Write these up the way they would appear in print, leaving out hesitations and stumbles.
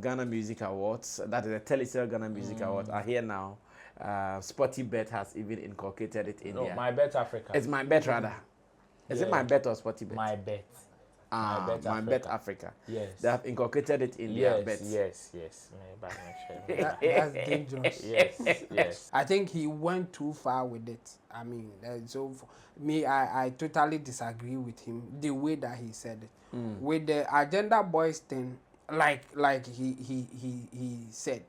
Ghana Music Awards, that is the Telecel Ghana Music Awards, are here now. Sporty Bet has even inculcated it in there. My Bet Africa. It's My Bet rather. Is it My Bet or Sporty Bet? My Bet. My Bet Africa. Yes. They have inculcated it in their bets. Yes. That's dangerous. Yes. I think he went too far with it. I mean, so for me, I totally disagree with him the way that he said it. With the Agenda Boys thing, like he said,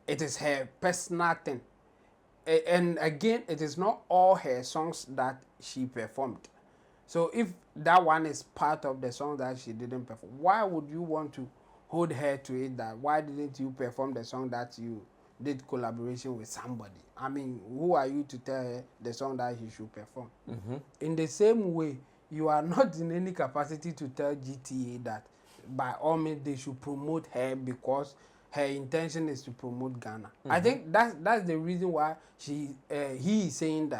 it is her personal thing. And again, it is not all her songs that she performed. So if that one is part of the song that she didn't perform, why would you want to hold her to it? That why didn't you perform the song that you did collaboration with somebody? I mean, who are you to tell her the song that he should perform? In the same way, you are not in any capacity to tell GTA that by all means they should promote her because her intention is to promote Ghana. I think that's the reason why he is saying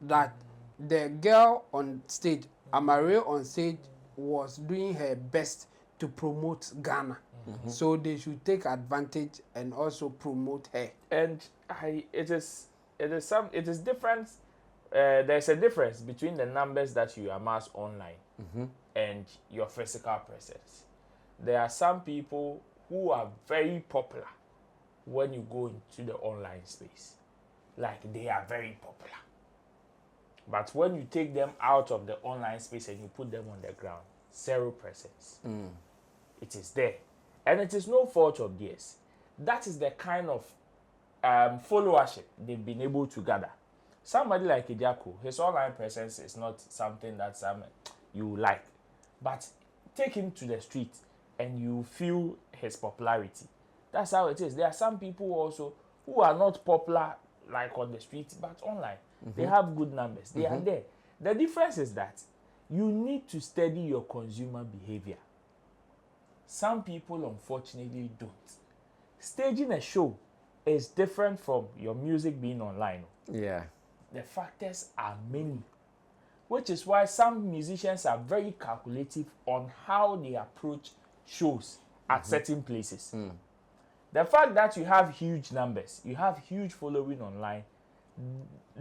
that the girl on stage, Amaarae on stage, was doing her best to promote Ghana. So they should take advantage and also promote her. And it is different. There's a difference between the numbers that you amass online and your physical presence. There are some people who are very popular when you go into the online space. Like, they are very popular. But when you take them out of the online space and you put them on the ground, zero presence. It is there. And it is no fault of theirs. That is the kind of followership they've been able to gather. Somebody like Idiako, his online presence is not something that you like. But take him to the street and you feel his popularity. That's how it is. There are some people also who are not popular like on the street, but online. They have good numbers. They are there. The difference is that you need to study your consumer behavior. Some people, unfortunately, don't. Staging a show is different from your music being online. Yeah. The factors are many, which is why some musicians are very calculative on how they approach shows at certain places. The fact that you have huge numbers, you have huge following online,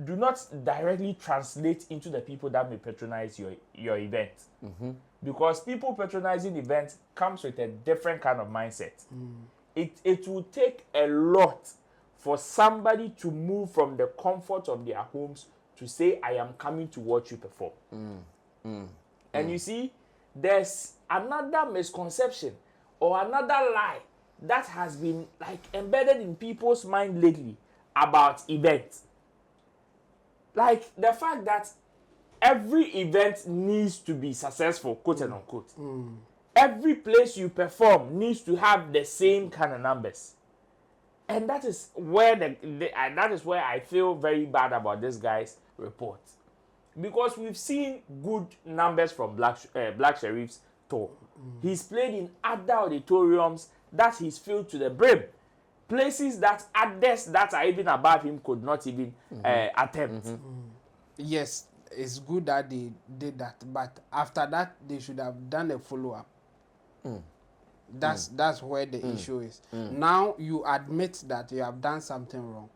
do not directly translate into the people that may patronize your event. Because people patronizing events comes with a different kind of mindset. It will take a lot for somebody to move from the comfort of their homes to say, I am coming to watch you perform. And you see, there's another misconception or another lie that has been like embedded in people's mind lately about events. Like the fact that every event needs to be successful, quote and unquote. Every place you perform needs to have the same kind of numbers. And that is where that is where I feel very bad about this guy's report. Because we've seen good numbers from Black Sherif's tour. He's played in other auditoriums that he's filled to the brim. Places that others that are even above him could not even attempt. Yes, it's good that they did that, but after that they should have done a follow-up. That's where the issue is. Now you admit that you have done something wrong,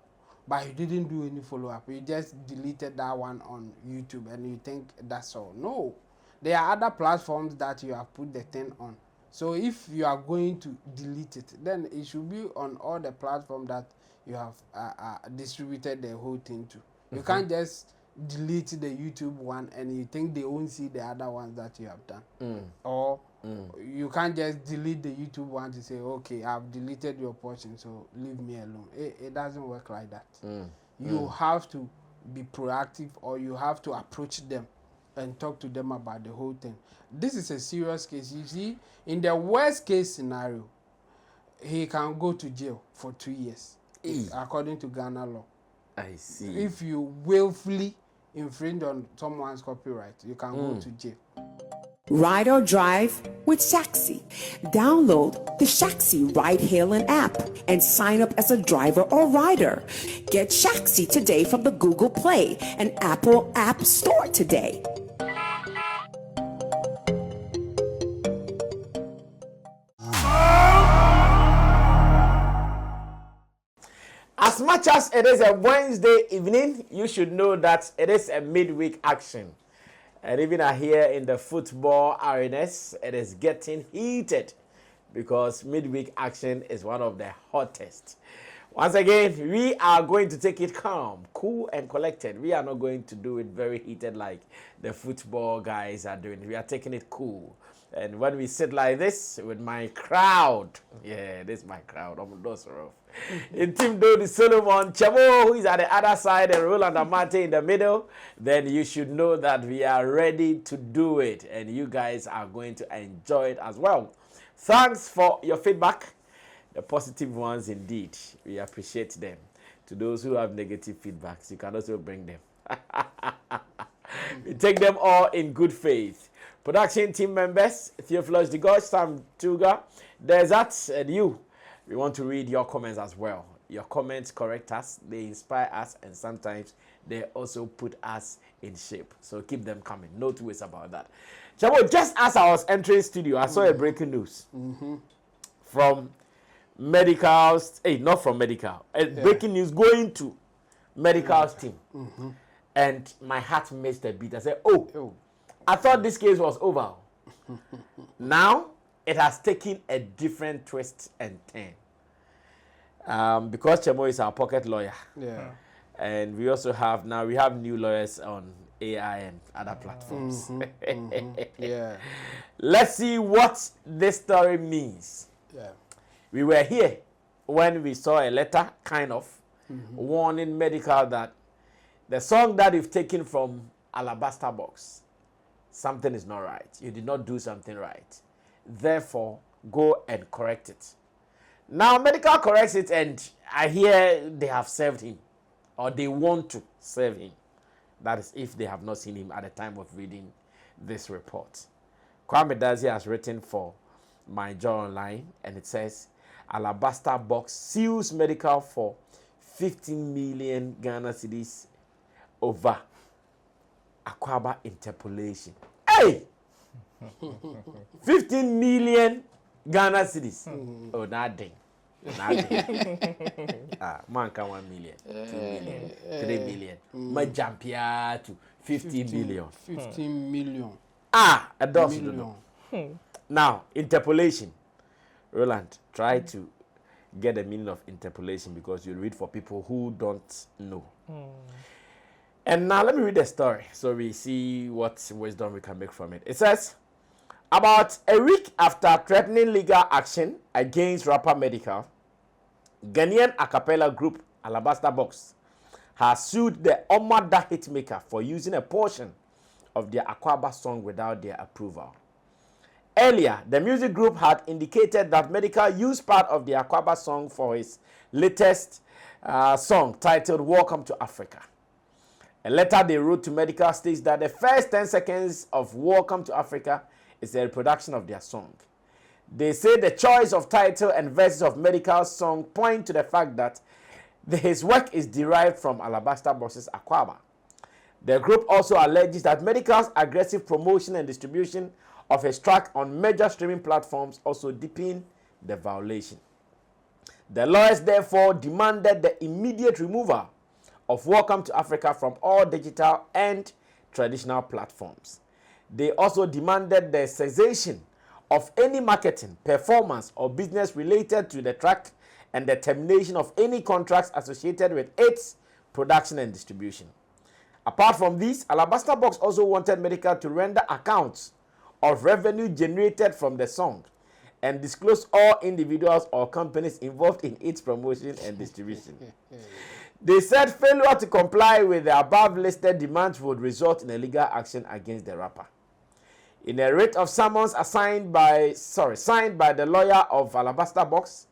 but you didn't do any follow-up. You just deleted that one on YouTube and you think that's all. No, there are other platforms that you have put the thing on. So if you are going to delete it, then it should be on all the platforms that you have distributed the whole thing to. You can't just delete the YouTube one and you think they won't see the other ones that you have done. Or you can't just delete the YouTube one to say, okay, I've deleted your portion, so leave me alone. It doesn't work like that. You have to be proactive, or you have to approach them and talk to them about the whole thing. This is a serious case. You see, in the worst case scenario, he can go to jail for 2 years, according to Ghana law. I see. If you willfully infringe on someone's copyright, you can go to jail. Ride or drive with Shaxi. Download the Shaxi ride-hailing app and sign up as a driver or rider. Get Shaxi today from the Google Play and Apple App Store today. As much as it is a Wednesday evening, you should know that it is a midweek action. And even here in the football arenas, it is getting heated because midweek action is one of the hottest. Once again, we are going to take it calm, cool, and collected. We are not going to do it very heated like the football guys are doing. We are taking it cool. And when we sit like this with my crowd, yeah, this is my crowd, I'm those rough. In Team Dodi Solomon, Chamo, who is at the other side, and Roland Amate in the middle, then you should know that we are ready to do it. And you guys are going to enjoy it as well. Thanks for your feedback. The positive ones indeed. We appreciate them. To those who have negative feedbacks, you can also bring them. We take them all in good faith. Production team members, Theophilus Digosh, Sam Tuga, Desert, and you. We want to read your comments as well. Your comments correct us, they inspire us, and sometimes they also put us in shape. So keep them coming. No two ways about that. Chabo, just as I was entering studio, I saw a breaking news from Medikal, not from Medikal, breaking news going to Medikal's team. And my heart missed a beat. I said, oh. I thought this case was over. Now, it has taken a different twist and turn. Because Chemo is our pocket lawyer. Yeah. And we also have, now we have new lawyers on AI and other platforms. Yeah. Let's see what this story means. Yeah. We were here when we saw a letter, kind of, warning Medikal that the song that you've taken from Alabaster box, something is not right. You did not do something right. Therefore, go and correct it. Now, Medikal corrects it, and I hear they have served him, or they want to serve him. That is if they have not seen him at the time of reading this report. Kwame Dazi has written for My Joy Online, and it says, Alabaster box sues Medikal for 15 million Ghana cedis over Aquaba interpolation. Hey! 15 million Ghana cedis. Oh, nothing. Man can 1 million, 2 million, 3 million. My jump here to 15 million. 15 million. A dozen. Now, interpolation. Roland, try to get the meaning of interpolation because you read for people who don't know. And now let me read the story so we see what wisdom we can make from it. It says, about a week after threatening legal action against rapper Medikal, Ghanaian a cappella group Alabaster Box has sued the Omada hitmaker for using a portion of their Aquaba song without their approval. Earlier, the music group had indicated that Medikal used part of the Aquaba song for his latest song titled Welcome to Africa. A letter they wrote to Medikal states that the first 10 seconds of Welcome to Africa is a reproduction of their song. They say the choice of title and verses of Medikal's song point to the fact that his work is derived from Alabaster Box's Aquaba. The group also alleges that Medikal's aggressive promotion and distribution of his track on major streaming platforms also deepen the violation. The lawyers therefore demanded the immediate removal of Welcome to Africa from all digital and traditional platforms. They also demanded the cessation of any marketing, performance, or business related to the track and the termination of any contracts associated with its production and distribution. Apart from this, Alabaster Box also wanted Medikal to render accounts of revenue generated from the song and disclose all individuals or companies involved in its promotion and distribution. They said failure to comply with the above listed demands would result in a legal action against the rapper. In a writ of summons signed by the lawyer of Alabaster Box,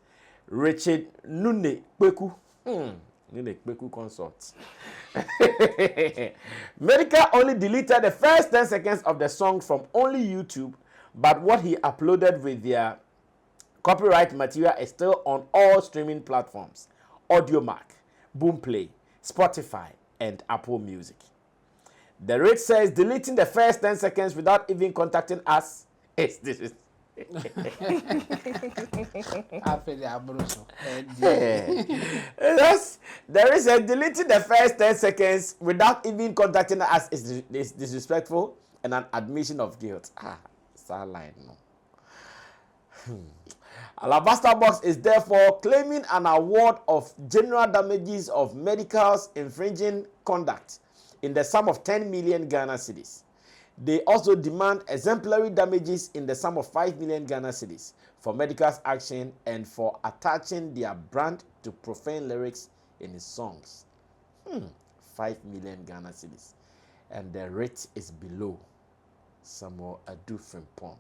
Richard Nune Kweku, Nune Kweku Consorts. Medikal only deleted the first 10 seconds of the song from only YouTube, but what he uploaded with their copyright material is still on all streaming platforms: Audiomack, Boomplay, Spotify, and Apple Music. The writ says deleting the first 10 seconds without even contacting us is After the abroso. Yes, there is a deleting the first 10 seconds without even contacting us is disrespectful and an admission of guilt. Sideline, no. Alabaster Box is therefore claiming an award of general damages of Medical's infringing conduct in the sum of 10 million Ghana cedis. They also demand exemplary damages in the sum of 5 million Ghana cedis for Medical's action and for attaching their brand to profane lyrics in his songs. 5 million Ghana cedis. And the rate is below Samuel Adu Frimpong,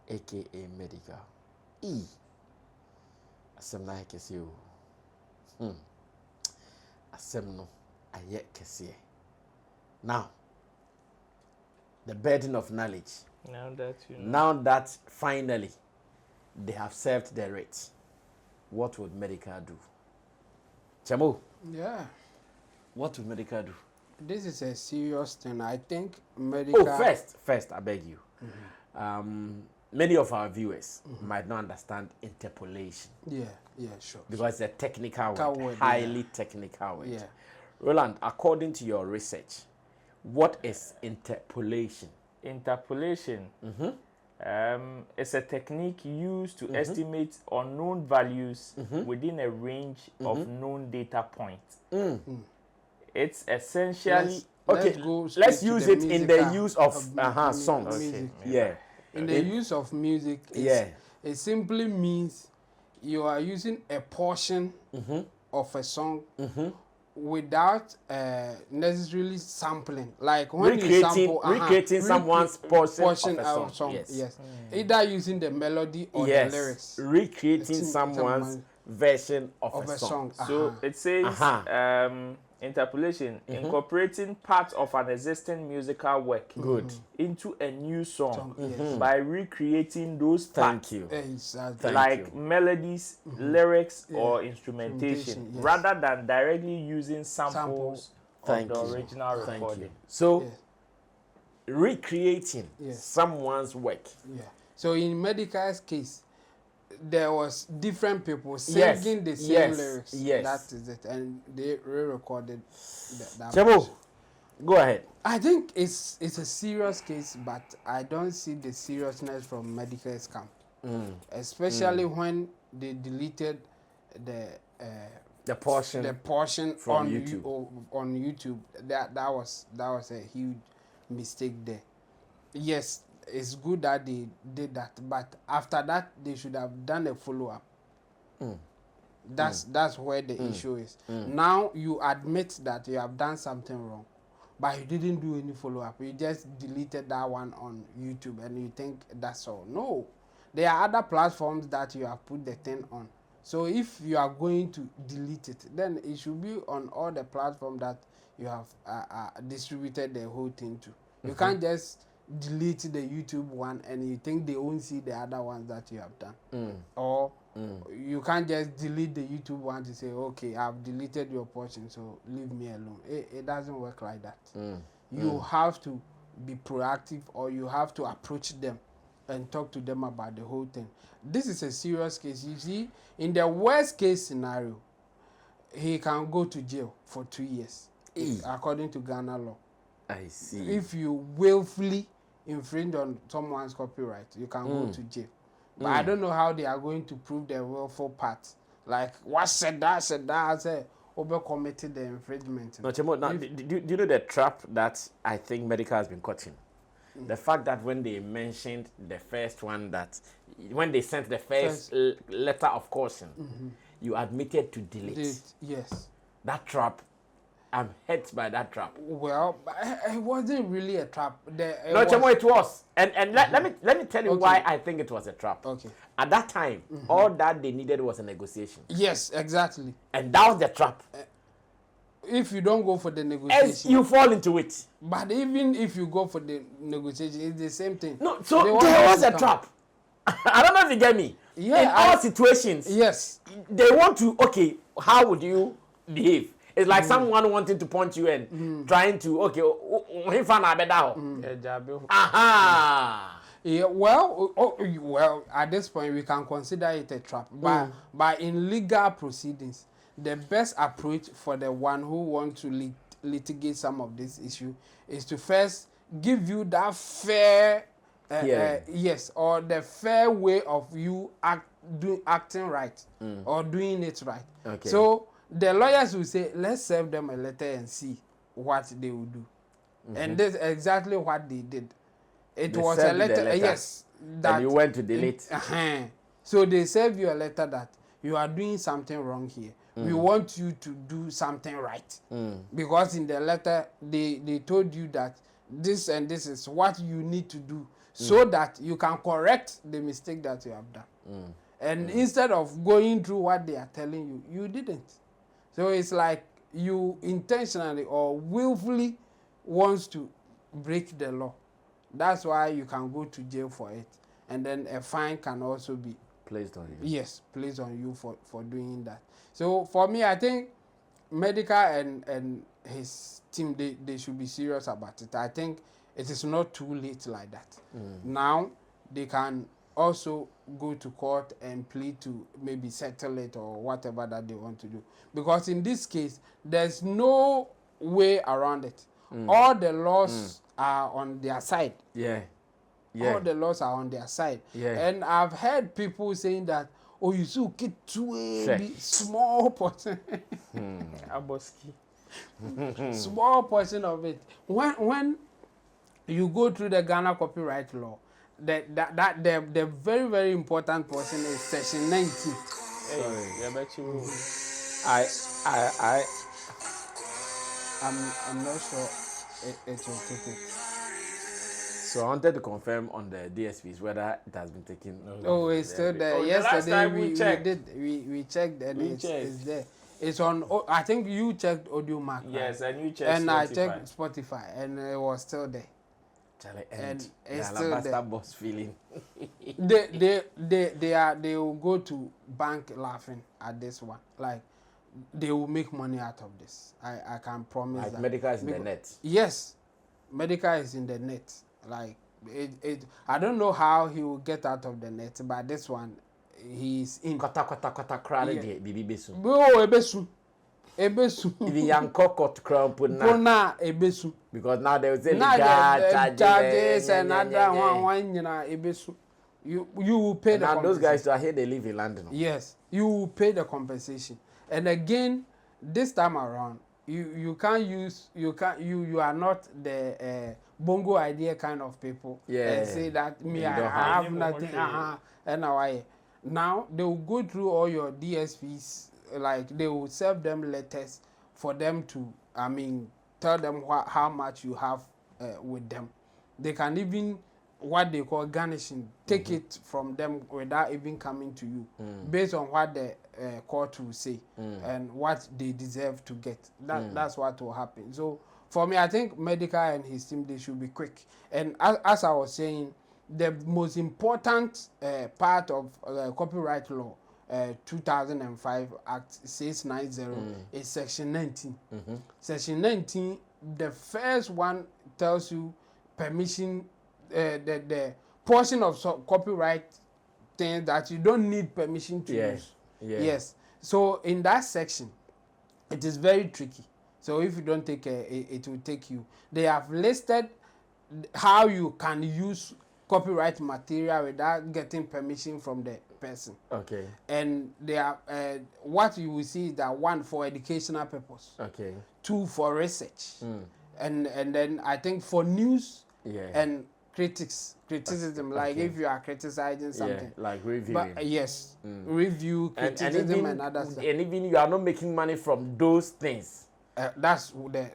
aka Medikal. Asem na kese o. Asem no aye kese. Now, the burden of knowledge. Now that finally they have served their rate, what would Medikal do? Chamo. Yeah. What would Medikal do? This is a serious thing. I think Medikal. Oh, first, I beg you. Many of our viewers might not understand interpolation. Yeah, sure. Because it's a technical word, highly technical word. Yeah. Roland, according to your research, what is interpolation? Interpolation is a technique used to estimate unknown values within a range of known data points. It's essentially let's use it in the use of songs. Music. Yeah. In the use of music, it simply means you are using a portion of a song without necessarily sampling. Like when you sample, recreating someone's portion of a song. Yes. Either using the melody or the lyrics. Recreating someone's version of a song. So it says interpolation, incorporating parts of an existing musical work into a new song by recreating those parts. Like melodies, lyrics, or instrumentation, rather than directly using samples of the original recording. So, recreating someone's work. Yeah. So in Medical's case, there was different people singing the same lyrics. That is it, and they re-recorded that. Chabo, go ahead. I think it's a serious case, but I don't see the seriousness from Medical's camp, especially when they deleted the portion from on YouTube. On YouTube. That was a huge mistake there. Yes. It's good that they did that, but after that they should have done a follow-up. That's where the issue is. Now you admit that you have done something wrong, but you didn't do any follow-up. You just deleted that one on YouTube and you think that's all. No, there are other platforms that you have put the thing on. So if you are going to delete it, then it should be on all the platforms that you have distributed the whole thing to. You can't just delete the YouTube one and you think they won't see the other ones that you have done. Or you can't just delete the YouTube one to say, okay, I've deleted your portion, so leave me alone. It doesn't work like that. You have to be proactive, or you have to approach them and talk to them about the whole thing. This is a serious case. You see, in the worst case scenario, he can go to jail for 2 years, according to Ghana law. I see. If you willfully infringe on someone's copyright, you can go to jail. But I don't know how they are going to prove the willful part. Like, what said that, I said, Ober committed the infringement. No, Chemo, now, do you know the trap that I think Medikal has been caught in? The fact that when they mentioned the first one, that when they sent the first letter of caution, you admitted to delete. Yes. That trap, I'm hurt by that trap. Well, it wasn't really a trap. No, Chemo, it was. And let me tell you why I think it was a trap. Okay. At that time, all that they needed was a negotiation. Yes, exactly. And that was the trap. If you don't go for the negotiation, as you fall into it. But even if you go for the negotiation, it's the same thing. No, so there was a trap. I don't know if you get me. Yeah, in all situations, yes, they want to. Okay, how would you behave? It's like someone wanting to punch you and trying to. Okay, Yeah, well, at this point we can consider it a trap. But in legal proceedings, the best approach for the one who wants to litigate some of this issue is to first give you that fair, yes, or the fair way of you acting right or doing it right. Okay. So the lawyers will say, let's serve them a letter and see what they will do. And this is exactly what they did. It was a letter, yes. That you went to delete. So they serve you a letter that you are doing something wrong here. We want you to do something right. Because in the letter, they told you that this and this is what you need to do so that you can correct the mistake that you have done. And instead of going through what they are telling you, you didn't. So it's like you intentionally or willfully wants to break the law. That's why you can go to jail for it. And then a fine can also be placed on you. Yes, placed on you for doing that. So for me, I think Medikal and his team, they should be serious about it. I think it is not too late like that. Now they can also go to court and plead to maybe settle it or whatever that they want to do. Because in this case, there's no way around it. All the laws are on their side. Yeah. All the laws are on their side. Yeah. And I've heard people saying that, oh, you should get to a small portion. Small portion of it. When you go through the Ghana copyright law, the very, very important portion is section 19. I'm not sure it will take it. So I wanted to confirm on the DSPs whether it has been taken. Oh, it's still there. Oh, yesterday we checked and it's there. It's on. I think you checked AudioMack. Yes, right? and you checked and Spotify. I checked Spotify, and it was still there. Charlie, and the it's still Alabaster there. boss feeling. They will go to bank laughing at this one. Like they will make money out of this. I can promise Like that. Medikal is in the net. Yes, Medikal is in the net. Like it. I don't know how he will get out of the net, but this one, he's in. Kota crowd there, bibi besu. Oh, ebesu. Even young cockot crown put now. Pona ebesu. Because now they will say Now the charges and yeah. other one, you know, ebesu. You will pay the now compensation. those guys are here, they live in London. Yes, you will pay the compensation. And again, this time around, you can't use you are not the bongo idea kind of people. And say that me I have nothing. And now they will go through all your DSPs, like they will serve them letters for them to tell them how much you have with them. They can even what they call garnishing, take it from them without even coming to you, based on what the court will say and what they deserve to get. That's what will happen. So for me, I think Medikal and his team, they should be quick. And as I was saying, the most important part of copyright law, 2005 Act 690 is Section 19. Section 19, the first one tells you permission. The portion of copyright thing that you don't need permission to use. Yes. So in that section, it is very tricky. So if you don't take it will take you. They have listed how you can use copyright material without getting permission from the person. Okay. And they are what you will see is that one for educational purpose. Okay. Two for research. And then I think for news and criticism, like if you are criticizing something, like reviewing. But review, criticism, and other stuff. And even you are not making money from those things. That's the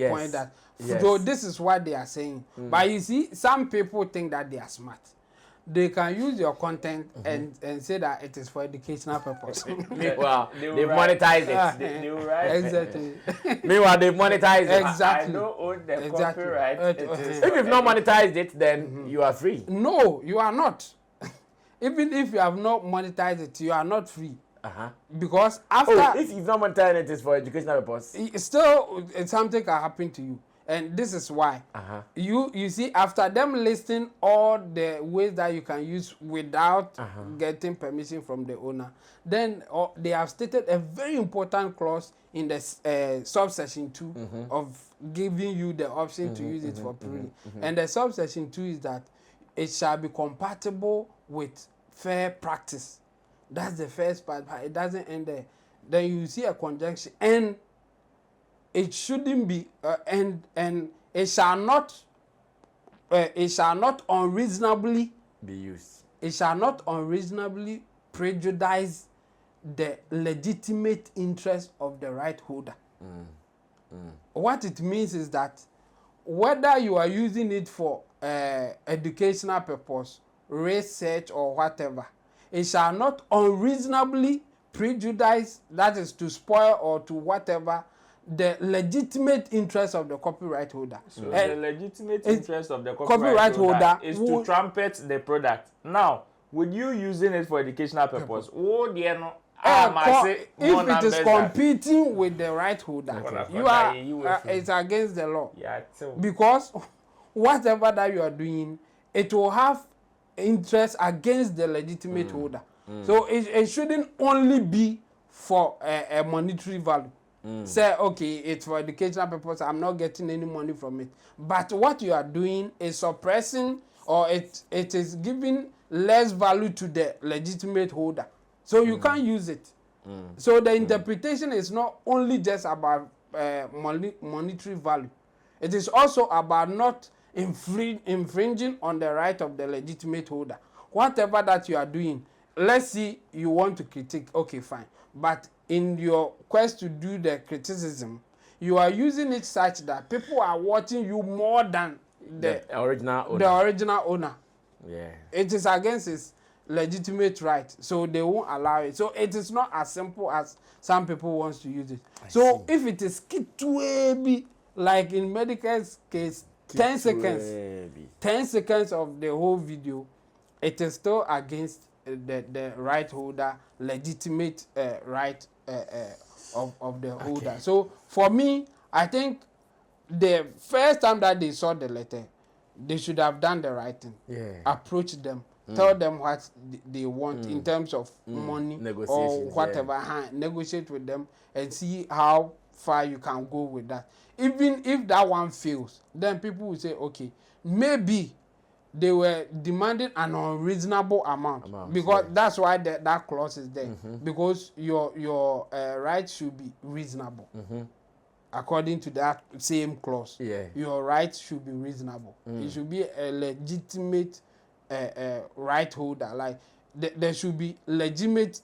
point that. Yes. So this is what they are saying. But you see, some people think that they are smart. They can use your content and say that it is for educational purpose. Meanwhile, they've monetized it. They will write. Exactly. Meanwhile, they've monetized it. Exactly. I don't own the copyright. If you've not monetized it, then you are free. No, you are not. Even if you have not monetized it, you are not free. Because after if you've not monetized it, it's for educational purpose. Still something can happen to you. And this is why. You see, after them listing all the ways that you can use without getting permission from the owner, then they have stated a very important clause in the subsection 2 of giving you the option to use it for free. And the subsection 2 is that it shall be compatible with fair practice. That's the first part, but it doesn't end there. Then you see a conjunction, and it shouldn't be and it shall not unreasonably be used. It shall not unreasonably prejudice the legitimate interest of the right holder. What it means is that whether you are using it for educational purpose, research or whatever, it shall not unreasonably prejudice, that is to spoil or to whatever, the legitimate interest of the copyright holder. So the legitimate interest of the copyright holder is to trumpet the product. Now, would you using it for educational purpose? Oh, dear, no. If it is competing with the right holder, you are it's against the law. Yeah, because whatever that you are doing, it will have interest against the legitimate holder. So it shouldn't only be for a monetary value. Say, okay, it's for educational purpose, I'm not getting any money from it. But what you are doing is suppressing, or it is giving less value to the legitimate holder. So you can't use it. So the interpretation is not only just about monetary value. It is also about not infringing on the right of the legitimate holder. Whatever that you are doing, let's see, you want to critique, okay, fine. But in your quest to do the criticism, you are using it such that people are watching you more than the original owner. Yeah. It is against his legitimate right, so they won't allow it. So it is not as simple as some people want to use it. If it is kitwebi, like in Medical's case, 10 seconds of the whole video, it is still against the right holder, legitimate right of the holder. So for me, I think the first time that they saw the letter, they should have done the right thing. Approach them, tell them what they want in terms of money or whatever. Negotiate with them and see how far you can go with that. Even if that one fails, then people will say, okay, maybe they were demanding an unreasonable amount because that's why that clause is there. Because your right should be reasonable. According to that same clause, your right should be reasonable. It should be a legitimate right holder. Like there should be legitimate.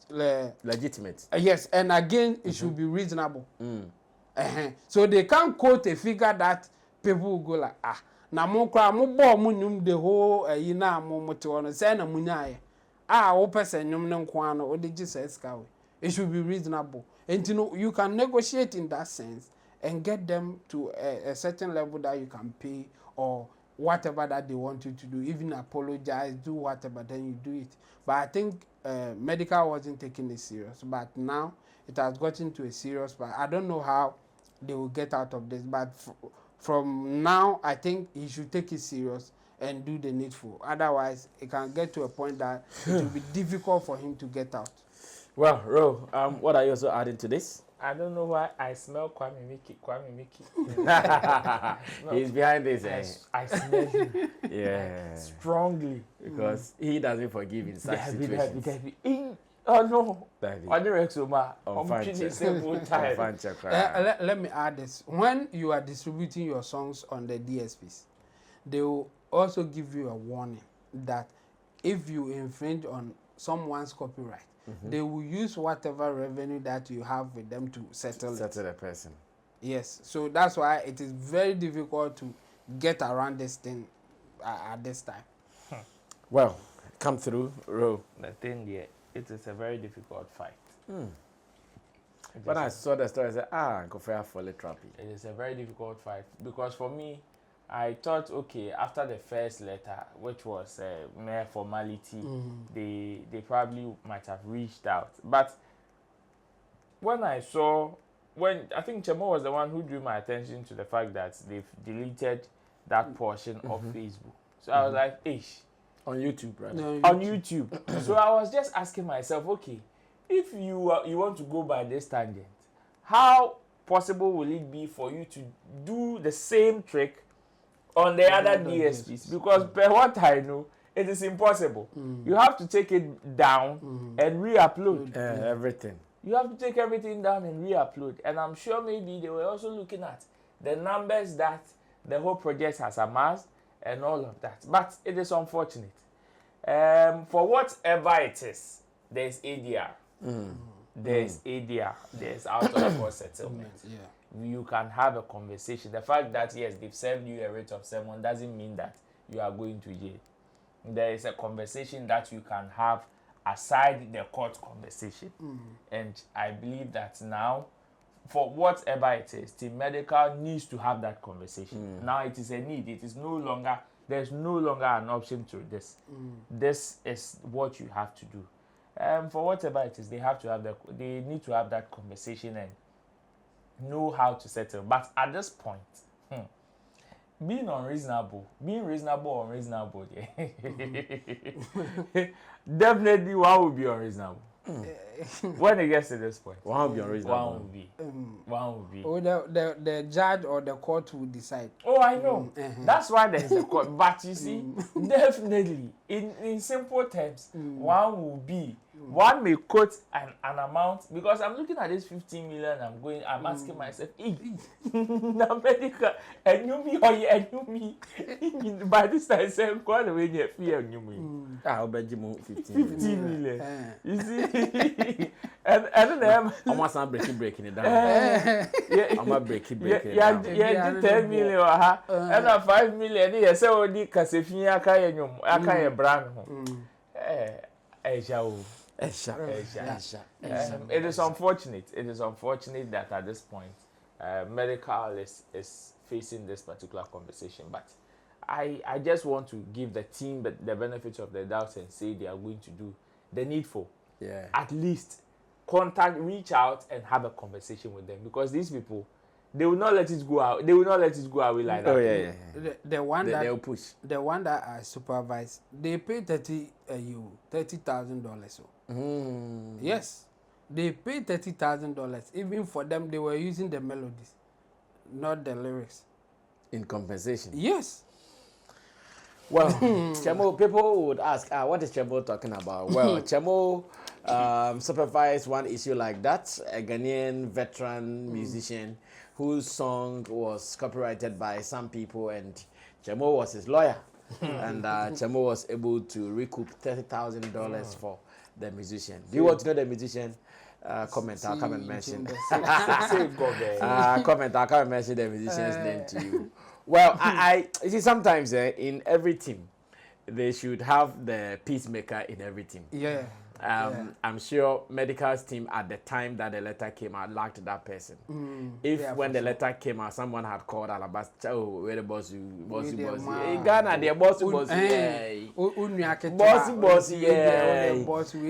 Yes, and again, it should be reasonable. So they can't quote a figure that people will go like, na mo kwa mo bo mo nyum the whole yi na mo te ono say na munyaye wo person nyum ne nko ano o de Jesus ka we. It should be reasonable, and you can negotiate in that sense and get them to a certain level that you can pay or whatever that they want you to do, even apologize, do whatever, then you do it. But I think Medikal wasn't taking it serious, but now it has gotten to a serious part. I don't know how they will get out of this, but from now, I think he should take it serious and do the needful. Otherwise, it can get to a point that it will be difficult for him to get out. Well, Ro, what are you also adding to this? I don't know why I smell Kwame Mickey. He's behind this. I smell him. Yeah. Strongly. Because he doesn't forgive in such situations. Oh no. Let me add this. When you are distributing your songs on the DSPs, they will also give you a warning that if you infringe on someone's copyright, they will use whatever revenue that you have with them to settle the person. Yes. So that's why it is very difficult to get around this thing at this time. Well, come through, Ro. The thing here. It is a very difficult fight. When I saw the story, I said, go for a trappy. It is a very difficult fight because for me, I thought, okay, after the first letter, which was mere formality, they probably might have reached out. But when I saw when I think Chemo was the one who drew my attention to the fact that they've deleted that portion of Facebook. So I was like, ish. On YouTube, right? No, On YouTube. So I was just asking myself, okay, if you want to go by this tangent, how possible will it be for you to do the same trick on the other DSPs? Because per what I know, it is impossible. You have to take it down and re-upload. Everything. You have to take everything down and re-upload. And I'm sure maybe they were also looking at the numbers that the whole project has amassed and all of that. But it is unfortunate. For whatever it is, there's ADR. There's ADR. There's out of court settlement. Yeah. You can have a conversation. The fact that, yes, they've served you a rate of 7 doesn't mean that you are going to jail. There is a conversation that you can have aside the court conversation. And I believe that now, for whatever it is, Team Medikal needs to have that conversation. Now it is a need. It is no longer, there's no longer an option to this. This is what you have to do. For whatever it is, they need to have that conversation and know how to settle. But at this point, being reasonable or unreasonable, definitely one will be unreasonable. When it gets to this point, One will be unreasonable. One will be. Or the judge or the court will decide. Oh, I know. That's why there's the court. But you see, definitely, in simple terms, one will be. One may quote an amount, because I'm looking at this 15 million. I'm asking myself, now Medikal, and you me or you me. By this time, saying, "Quite a way, you fear you me." I'll bet you 15 million. You see, and then I'm not breaking it down. I'm not breaking it down. Yeah, 10 million, and 5 million. Yes, so the Casefia Kaya brand. It is unfortunate. It is unfortunate that at this point, Medikal is facing this particular conversation. But I just want to give the team the benefit of the doubt and say they are going to do the needful. Yeah. At least reach out and have a conversation with them, because these people, they will not let it go out. They will not let it go away like that. Oh yeah. The one that they'll push. The one that I supervise, they pay $30,000. So. Yes, they pay $30,000. Even for them, they were using the melodies, not the lyrics. In compensation. Yes. Well, Chemo, people would ask, what is Chemo talking about? Well, Chemo supervised one issue like that. A Ghanaian veteran musician whose song was copyrighted by some people, and Chemo was his lawyer. And Chemo was able to recoup $30,000 for the musician. Do you want to know the musician? Comment, I'll come and mention. Comment, I'll come and mention the musician's name to you. Well, I you see, sometimes in every team, they should have the peacemaker in every team. Yeah. I'm sure Medikal's team at the time that the letter came out lacked that person. When the letter came out, someone had called Alabaster, oh, where the boss you. Ghana, the boss, yeah.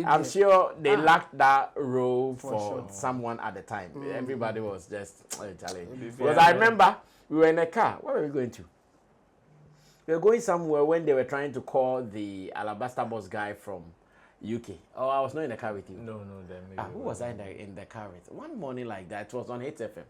I'm sure they lacked that role for someone at the time. Everybody was just because I remember we were in a car. Where were we going to? We were going somewhere when they were trying to call the Alabaster boss guy from UK. Oh, I was not in the car with you. No, then who was I in the car with? One morning like that, it was on 8 FM.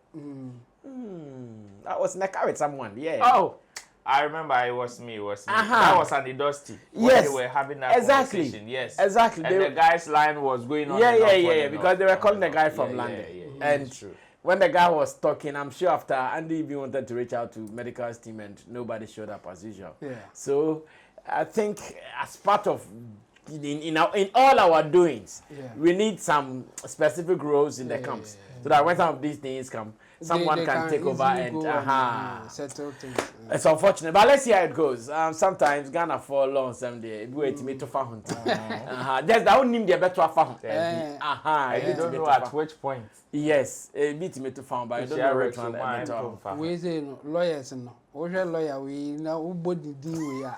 I was in the car with someone, yeah. Oh, I remember it was me. That was at the Dusty. Yes. They were having that conversation. Yes. Exactly. And the guy's line was going on. Yeah, because they were calling the guy from London. And true. When the guy was talking, I'm sure after Andy even wanted to reach out to Medikal's team and nobody showed up as usual. Yeah. So I think as part of in all our doings, we need some specific roles in the camps so that when some of these things come, someone can take over and settle things. It's unfortunate, but let's see how it goes. Sometimes Ghana for long someday. Wait me to find. There's the only name they better find. I don't know at which point. Yes, beat me to find, but I don't know which one. We say lawyers no. Oje lawyer we na ubodi di we ya.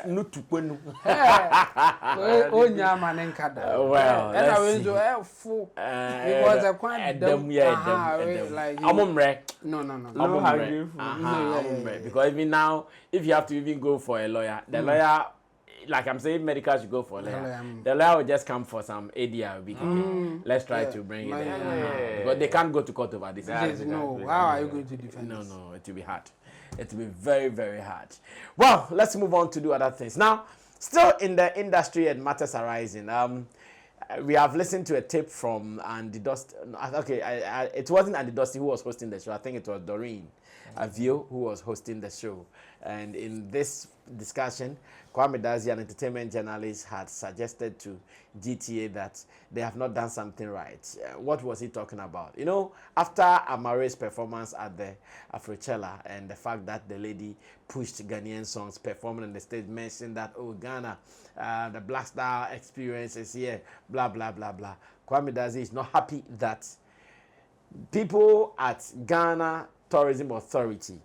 No to kwenu. Onya manenkada. Well, And I let's will see. do full because I quite Them. like no. Because even now, if you have to even go for a lawyer, the lawyer, like I'm saying, Medikal should go for a lawyer. The lawyer will just come for some ADR. Let's try to bring it in. Because they can't go to court over this. No, how are you going to defend this? No, it will be hard. It will be very, very hard. Well, let's move on to do other things. Now, still in the industry and matters arising, we have listened to a tape from Andy Dusty. Okay, it wasn't Andy Dusty who was hosting the show. I think it was Doreen Avio who was hosting the show. And in this discussion, Kwame Dazi, an entertainment journalist, had suggested to GTA that they have not done something right. What was he talking about? You know, after Amarae's performance at the Afrochella and the fact that the lady pushed Ghanaian songs performing on the stage, mentioned that, oh, Ghana, the Black Star experience is here, blah, blah, blah, blah. Kwame Dazi is not happy that people at Ghana Tourism Authority,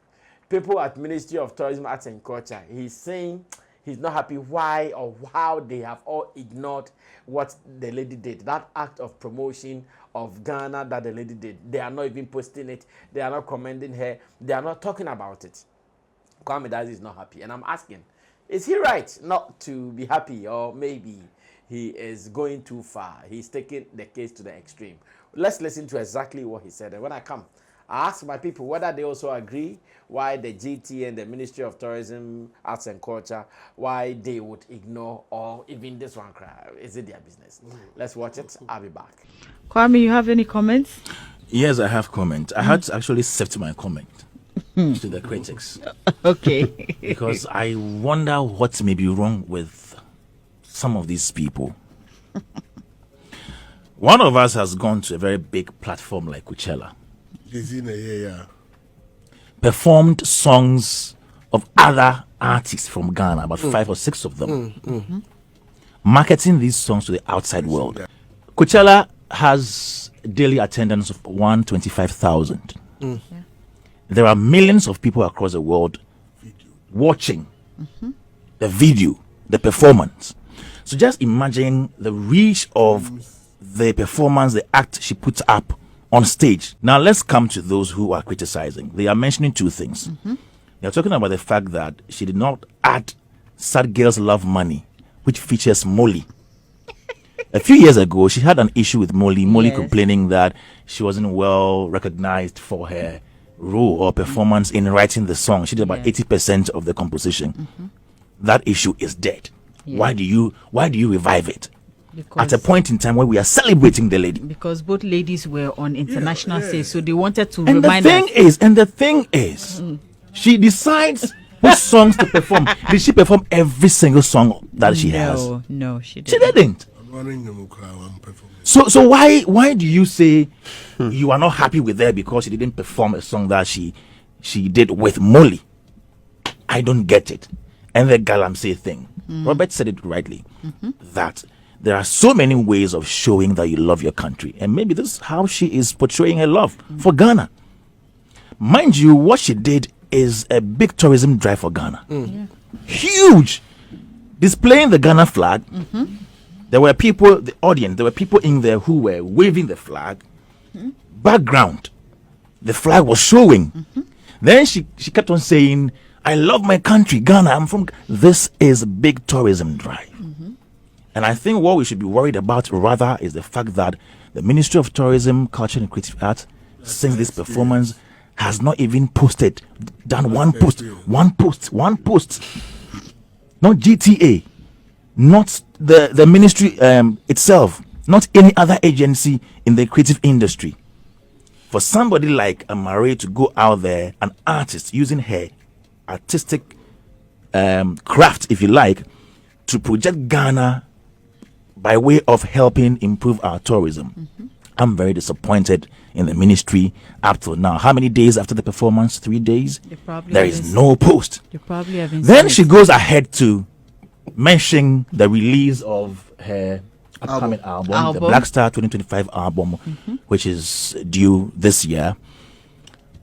people at Ministry of Tourism, Arts and Culture, he's saying he's not happy why or how they have all ignored what the lady did. That act of promotion of Ghana that the lady did. They are not even posting it. They are not commending her. They are not talking about it. Kwame Dazi is not happy. And I'm asking, is he right not to be happy, or maybe he is going too far? He's taking the case to the extreme. Let's listen to exactly what he said. And when I come, I ask my people whether they also agree why the GT and the Ministry of Tourism, Arts and Culture, why they would ignore, or even this one cry. Is it their business? Let's watch it. I'll be back. Kwame, you have any comments? Yes, I have comment. I had to actually sift my comment to the critics. Okay. Because I wonder what may be wrong with some of these people. One of us has gone to a very big platform like Coachella, performed songs of other artists from Ghana, about 5 or 6 of them, marketing these songs to the outside world. Coachella has daily attendance of 125,000. There are millions of people across the world watching the video, the performance. So just imagine the reach of the performance, the act she puts up on stage. Now let's come to those who are criticizing. They are mentioning 2 things. They are talking about the fact that she did not add Sad Girls Love Money, which features Molly. A few years ago, she had an issue with Molly. Molly complaining that she wasn't well recognized for her role or performance in writing the song. She did about 80% of the composition. That issue is dead. Why do you revive it? Because at a point in time where we are celebrating the lady, because both ladies were on international stage, so they wanted to and remind the thing is, she decides which songs to perform. Did she perform every single song that she has? No, she didn't. She didn't. So why do you say you are not happy with her because she didn't perform a song that she did with Molly? I don't get it. And the Galamsey thing, Robert said it rightly, that there are so many ways of showing that you love your country, and maybe this is how she is portraying her love for Ghana. Mind you, what she did is a big tourism drive for Ghana. Huge, displaying the Ghana flag. There were people, the audience, there were people in there who were waving the flag. Background, the flag was showing. Then she kept on saying, I love my country, Ghana, I'm from. This is a big tourism drive. And I think what we should be worried about rather is the fact that the Ministry of Tourism, Culture and Creative Arts, since this performance, has not even done one post. Not GTA, not the ministry itself, not any other agency in the creative industry. For somebody like Amaarae to go out there, an artist using her artistic craft, if you like, to project Ghana by way of helping improve our tourism. I'm very disappointed in the ministry up till now. How many days after the performance? 3 days? There is no post. Then she goes ahead to mention the release of her upcoming album, the Black Star 2025 album, which is due this year.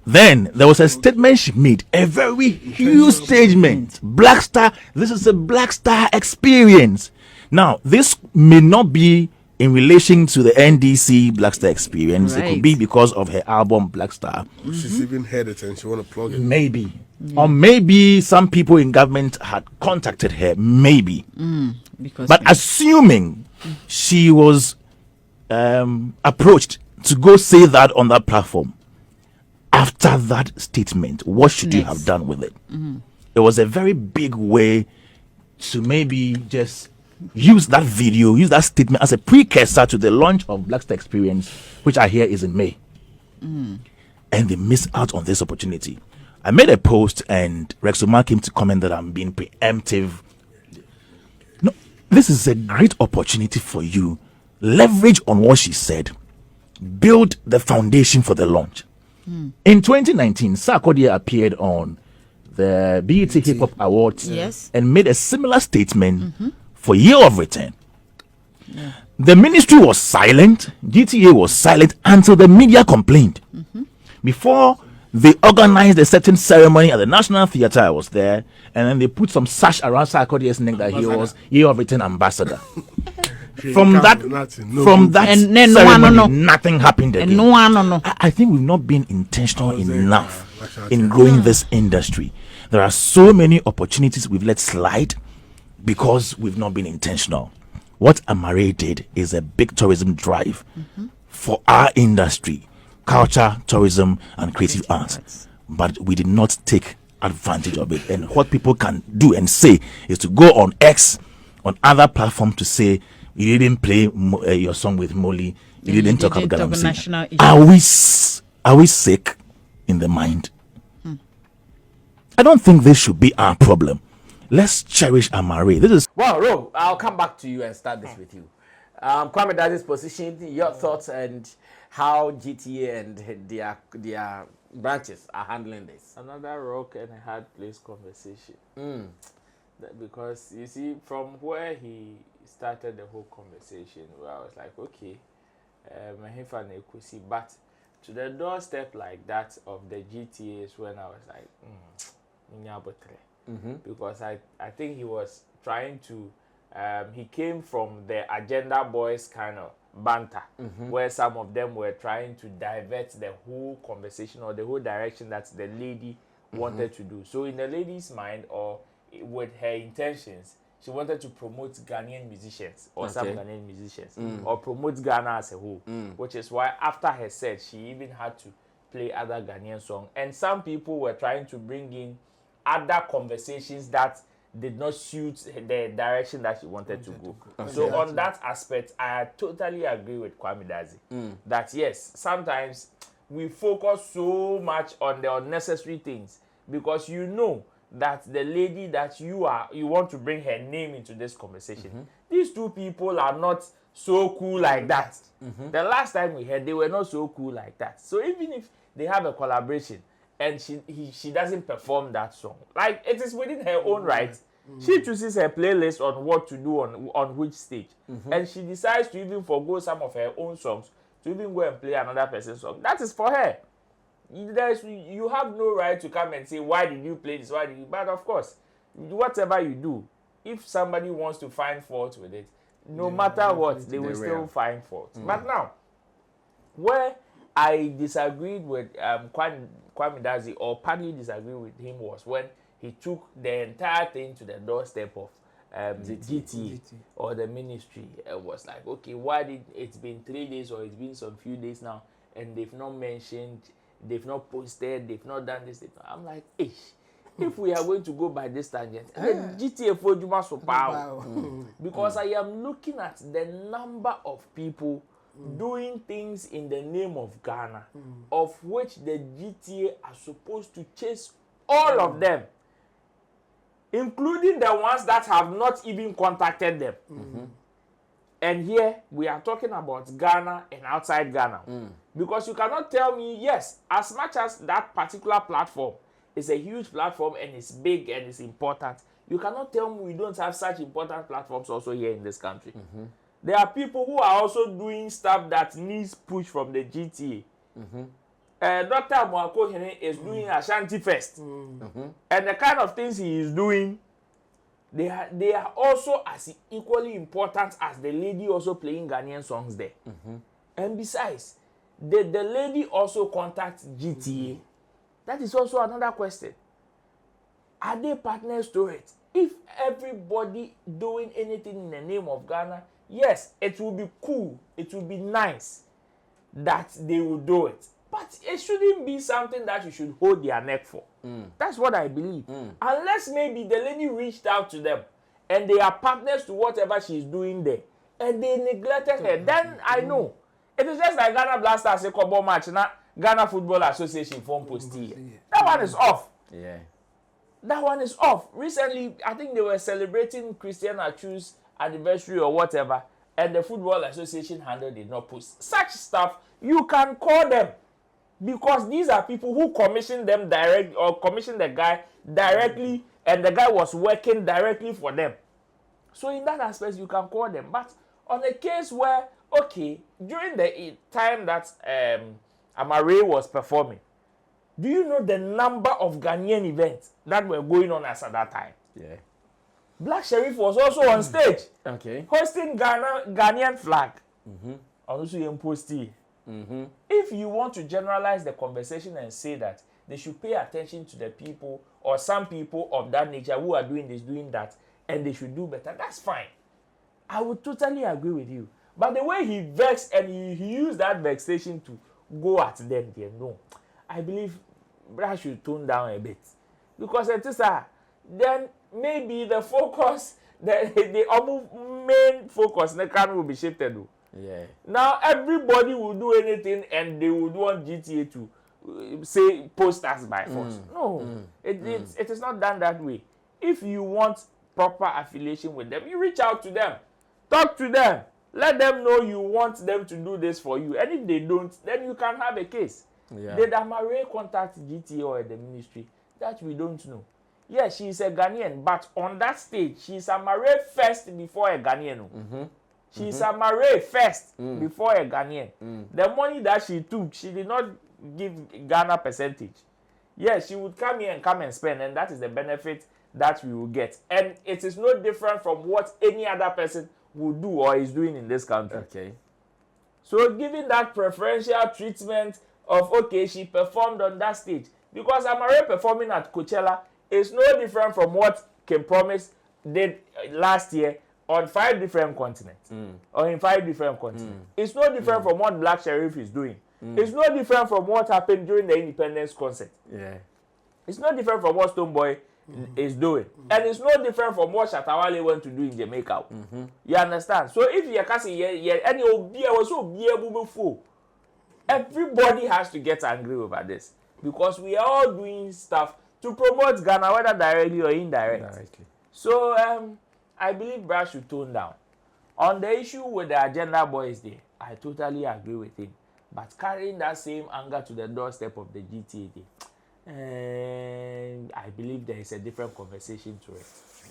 Then there was a statement she made, a very huge statement. Black Star, this is a Black Star experience. Now, this may not be in relation to the NDC Black Star experience. It could be because of her album Black Star. She's even heard it and she want to plug it. Maybe. Or maybe some people in government had contacted her. Maybe. But assuming she was approached to go say that on that platform, after that statement, what should you have done with it? It was a very big way to maybe just use that video, use that statement as a precursor to the launch of Black Star Experience, which I hear is in May. And they missed out on this opportunity. I made a post and Rex Omar came to comment that I'm being preemptive. No, this is a great opportunity for you. Leverage on what she said. Build the foundation for the launch. In 2019, Sarkodie appeared on the BET Hip Hop Awards and made a similar statement for Year of Return. The ministry was silent, GTA was silent until the media complained. Before they organized a certain ceremony at the National Theatre, I was there, and then they put some sash around Sarkodie's neck that he was Year of Return ambassador. From that ceremony, nothing happened again. I think we've not been intentional enough in growing this industry. There are so many opportunities we've let slide because we've not been intentional. What Amaarae did is a big tourism drive for our industry, culture, tourism, and creative arts. But we did not take advantage of it. And what people can do and say is to go on X, on other platforms to say, you didn't play your song with Molly. You didn't talk about national issues. Are we sick in the mind? I don't think this should be our problem. Let's cherish Amaarae. This is Ro, I'll come back to you and start this with you. Kwame Dadzi's position, your thoughts, and how GTA and their branches are handling this. Another rock and a hard place conversation. Because you see, from where he started the whole conversation, where I was like, okay, but to the doorstep like that of the GTA is when I was like, because I think he was trying to, he came from the Agenda Boys kind of banter, where some of them were trying to divert the whole conversation or the whole direction that the lady wanted to do. So in the lady's mind, or with her intentions, she wanted to promote Ghanaian musicians or some Ghanaian musicians or promote Ghana as a whole, which is why after her set, she even had to play other Ghanaian songs. And some people were trying to bring in other conversations that did not suit the direction that she wanted to go. So on that aspect, I totally agree with Kwame Dadzi that yes, sometimes we focus so much on the unnecessary things because you know that the lady that you want to bring her name into this conversation. These two people are not so cool like that. The last time we heard, they were not so cool like that. So even if they have a collaboration and she doesn't perform that song, like it is within her own right. She chooses her playlist on what to do on which stage, and she decides to even forgo some of her own songs to even go and play another person's song. That is for her. You have no right to come and say, why did you play this? Why did you? But of course, whatever you do, if somebody wants to find fault with it, no matter what, they will still find fault. But now, where I disagreed with Kwame Dadzi, or partly disagreed with him, was when he took the entire thing to the doorstep of the GT or the ministry. It was like, okay, why did it's been 3 days or it's been some few days now, and they've not mentioned, they've not posted, they've not done this. I'm like, if we are going to go by this tangent, GTA for Juma so power, because I am looking at the number of people doing things in the name of Ghana, of which the GTA are supposed to chase all of them, including the ones that have not even contacted them. And here we are talking about Ghana and outside Ghana. Because you cannot tell me, yes, as much as that particular platform is a huge platform and it's big and it's important, you cannot tell me we don't have such important platforms also here in this country. There are people who are also doing stuff that needs push from the GTA. Dr. Mwakohene is doing Ashanti Fest. And the kind of things he is doing, they are also as equally important as the lady also playing Ghanaian songs there. And besides, the lady also contacts GTA. That is also another question. Are they partners to it? If everybody doing anything in the name of Ghana, yes, it will be cool. It will be nice that they will do it. But it shouldn't be something that you should hold their neck for. That's what I believe. Unless maybe the lady reached out to them and they are partners to whatever she's doing there and they neglected her, then I know. It is just like Ghana Blasters a combo match, now Ghana Football Association form post here. That one is off. Yeah. That one is off. Recently, I think they were celebrating Christian Achu's anniversary or whatever, and the Football Association handle did not post. Such stuff, you can call them. Because these are people who commissioned them direct or commissioned the guy directly, and the guy was working directly for them. So in that aspect, you can call them. But on a case where, okay, during the time that Amaarae was performing, do you know the number of Ghanaian events that were going on as at that time? Yeah. Black Sherif was also on stage. Okay. Hosting Ghanaian flag. Also imposed. If you want to generalize the conversation and say that they should pay attention to the people or some people of that nature who are doing this, doing that, and they should do better, that's fine. I would totally agree with you. But the way he vexed and he used that vexation to go at them, there, no. I believe Brad should tone down a bit. Because it is then maybe the focus, the main focus, will be shifted. Yeah. Now everybody will do anything and they would want GTA to say post us by force. No, it is not done that way. If you want proper affiliation with them, you reach out to them, talk to them, let them know you want them to do this for you. And if they don't, then you can have a case. Yeah. Did Amaarae contact GTA or the ministry? That we don't know. Yes, she is a Ghanaian, but on that stage, she is Amaarae first before a Ghanaian. She is Amaarae first before a Ghanaian. The money that she took, she did not give Ghana percentage. Yes, she would come here and come and spend, and that is the benefit that we will get. And it is no different from what any other person would do or is doing in this country. Okay. So giving that preferential treatment of, okay, she performed on that stage, because Amaarae performing at Coachella is no different from what Kim Promise did last year on 5 different continents or in 5 different continents. It's no different from what Black Sherif is doing. It's no different from what happened during the Independence concert. Yeah. It's no different from what Stonebwoy is doing. And it's no different from what Shatawale went to do in Jamaica. You understand? So if you can say, everybody has to get angry over this. Because we are all doing stuff to promote Ghana, whether directly or indirectly. So I believe Brad should tone down. On the issue with the agenda boys there, I totally agree with him. But carrying that same anger to the doorstep of the GTA day, and I believe there is a different conversation to it.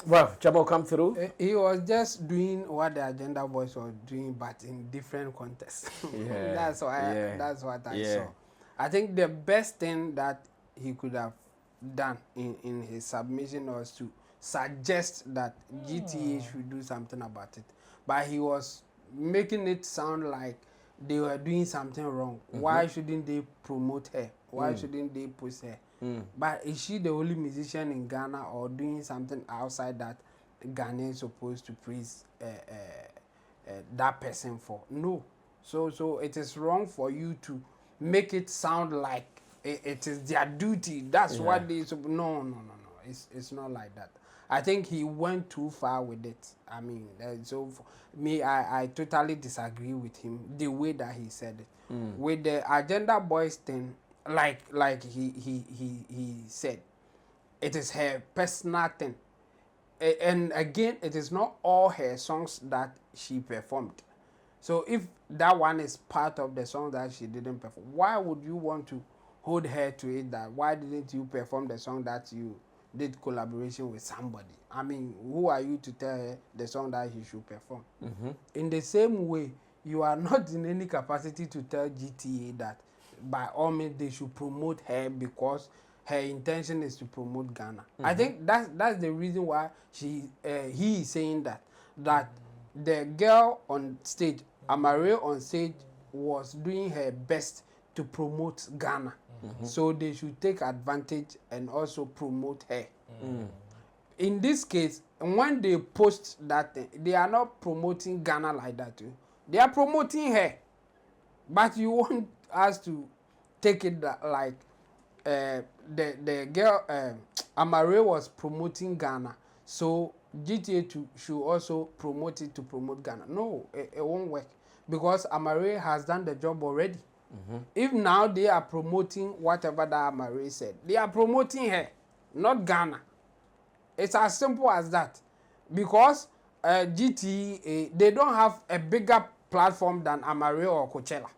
Well, Chabo, come through. He was just doing what the agenda boys were doing, but in different contexts. Yeah. That's what I saw. I think the best thing that he could have done in his submission was to suggest that GTA should do something about it. But he was making it sound like they were doing something wrong. Why shouldn't they promote her? Why shouldn't they push her? But is she the only musician in Ghana or doing something outside that Ghana is supposed to praise that person for? No. So it is wrong for you to make it sound like it is their duty. That's what they... No. It's not like that. I think he went too far with it. I mean, so for me, I totally disagree with him the way that he said it. With the agenda boys thing, like he said, it is her personal thing. And again, it is not all her songs that she performed. So if that one is part of the song that she didn't perform, why would you want to hold her to it? That why didn't you perform the song that you did collaboration with somebody? I mean, who are you to tell her the song that he should perform? In the same way, you are not in any capacity to tell GTA that by all means they should promote her because her intention is to promote Ghana. I think that's the reason why he is saying that the girl on stage, Amaarae on stage, was doing her best to promote Ghana. So they should take advantage and also promote her. In this case, when they post that thing, they are not promoting Ghana like that too. They are promoting her. But you want us to take it like the girl Amaarae was promoting Ghana, so GTA should also promote it to promote Ghana. No, it won't work because Amaarae has done the job already. If now they are promoting whatever that Amaarae said, they are promoting her, not Ghana. It's as simple as that. Because GTA, they don't have a bigger platform than Amaarae or Coachella.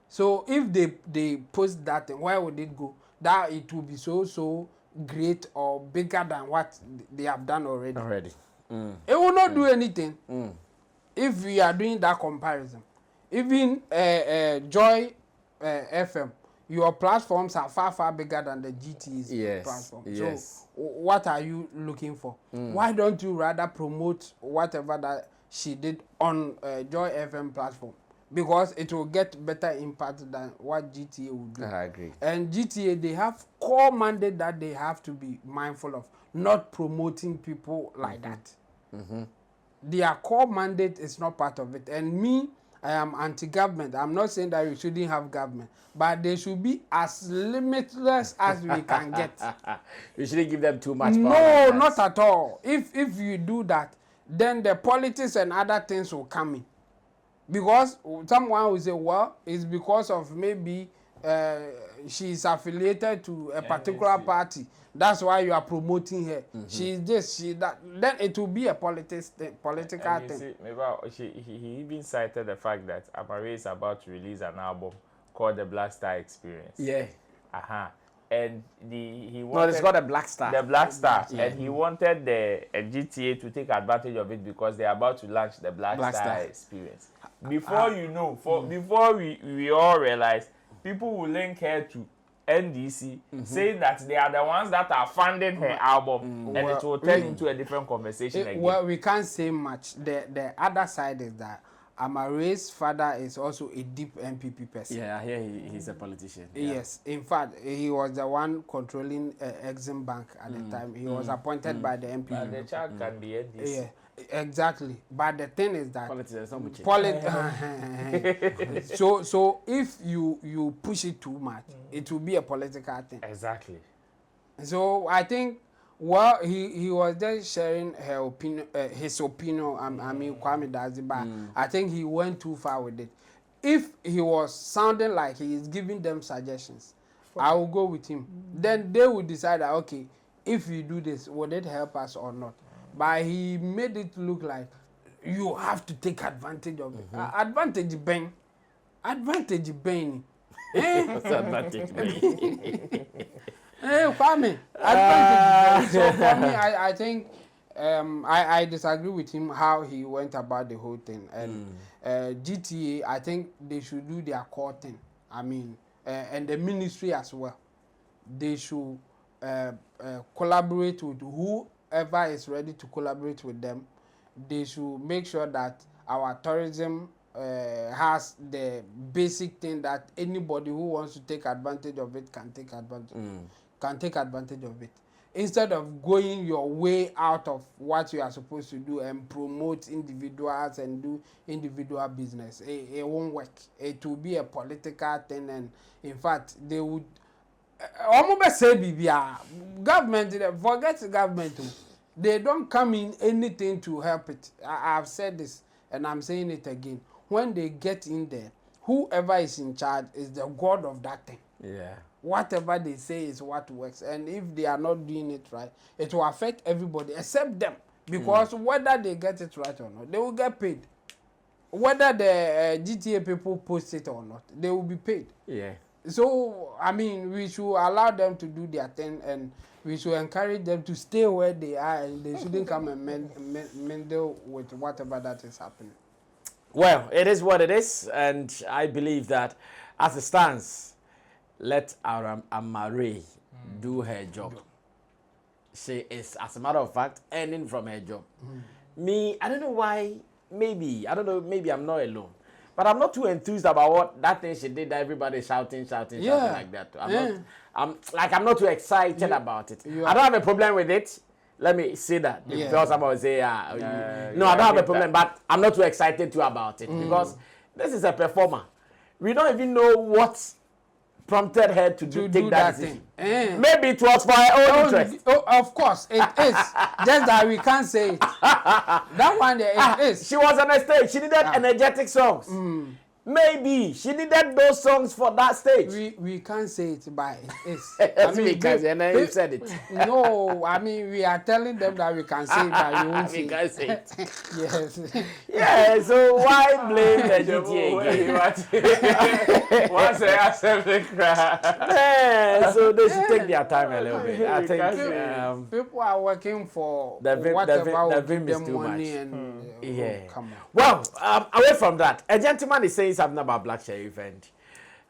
So if they post that thing, where would it go? That it will be so great or bigger than what they have done already. It will not do anything if we are doing that comparison. Even Joy FM, your platforms are far bigger than the GT's platform. So what are you looking for? Why don't you rather promote whatever that she did on Joy FM platform? Because it will get better impact than what GTA will do. I agree. And GTA, they have core mandate that they have to be mindful of, not promoting people like that. Their core mandate is not part of it. And me, I am anti-government. I'm not saying that you shouldn't have government, but they should be as limitless as we can get. You shouldn't give them too much power. No, not at all. If you do that, then the politics and other things will come in. Because someone will say, well, it's because of maybe she's affiliated to a particular party. That's why you are promoting her. She's this, she that. Then it will be a political thing. See, maybe he even cited the fact that Amaarae is about to release an album called The Black Star Experience. Yeah. And he wanted... No, it's called a Black Star. The Black Star. And he wanted the GTA to take advantage of it because they are about to launch the Black Star Experience. Before you know, before we all realize, people will link her to NDC, saying that they are the ones that are funding her album, and it will turn into a different conversation again. Well, we can't say much. The other side is that Amarae's father is also a deep MPP person. Yeah, I hear he's a politician. Yes, in fact, he was the one controlling Exim Bank at the time. He was appointed by the MPP. But the child can be NDC. Yeah, exactly. But the thing is that so if you push it too much, it will be a political thing. Exactly. So I think, well, he was just sharing her opinion, his opinion. I mean, Kwame Dazi, but I think he went too far with it. If he was sounding like he is giving them suggestions, I will go with him. Then they will decide that, okay, if you do this, would it help us or not? But he made it look like you have to take advantage of it. Advantage, Ben. Advantage, Ben. What's advantage, Ben? Hey, Kwame. Advantage. So for me, I think I disagree with him how he went about the whole thing. And GTA, I think they should do their core thing. I mean, and the ministry as well. They should collaborate with whoever is ready to collaborate with them. They should make sure that our tourism has the basic thing that anybody who wants to take advantage of it can take advantage of it. Instead of going your way out of what you are supposed to do and promote individuals and do individual business, it won't work. It will be a political thing, and in fact, they would almost say, government, forget government. They don't come in anything to help it. I've said this, and I'm saying it again. When they get in there, whoever is in charge is the god of that thing. Yeah. Whatever they say is what works. And if they are not doing it right, it will affect everybody except them. Because whether they get it right or not, they will get paid. Whether the GTA people post it or not, they will be paid. Yeah. So, I mean, we should allow them to do their thing, and we should encourage them to stay where they are, and they shouldn't come and meddle with whatever that is happening. Well, it is what it is, and I believe that as it stands, let our Amaarae do her job. She is, as a matter of fact, earning from her job. Me, I don't know why, maybe I'm not alone. But I'm not too enthused about what that thing she did that everybody shouting like that. I'm not too excited about it. I don't have a problem with it. Let me say that. Because somebody say, no, I don't have a problem, but I'm not too excited too about it. Because this is a performer. We don't even know what prompted her to take that decision. Maybe it was for her own interest. Of course, it is. Just that we can't say it. That one there, it is. She was on a stage. She needed energetic songs. Maybe she needed those songs for that stage. We can't say it, but it is. Because you said it. No, I mean we are telling them that we can say it, but we won't say it. Can't say it. Yes. Yeah. So why blame the GTA again? Once I accept the crowd. Yeah, so they should take their time a little bit. I think people are working for the vim is too much. And come on. Well, away from that, a gentleman is saying something about Black Sherif, and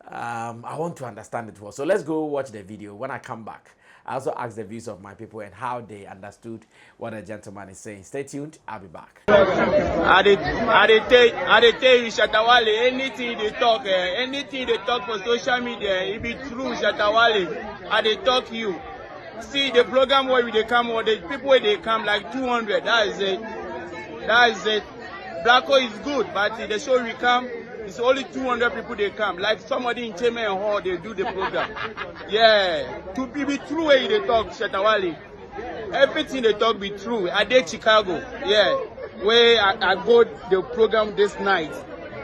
I want to understand it well. So let's go watch the video. When I come back, I also ask the views of my people and how they understood what a gentleman is saying. Stay tuned. I'll be back. I tell you, Shatawale, anything they talk for social media, it be true, Shatawale. They talk you. See the program where they come, or the people where they come like 200. That is it. Blacko is good, but the show we come, it's only 200 people they come. Like somebody in Cheme and Hall, they do the program. Yeah, to be true where they talk, Shatawale. Everything they talk be true. I did Chicago, yeah, where I go the program this night.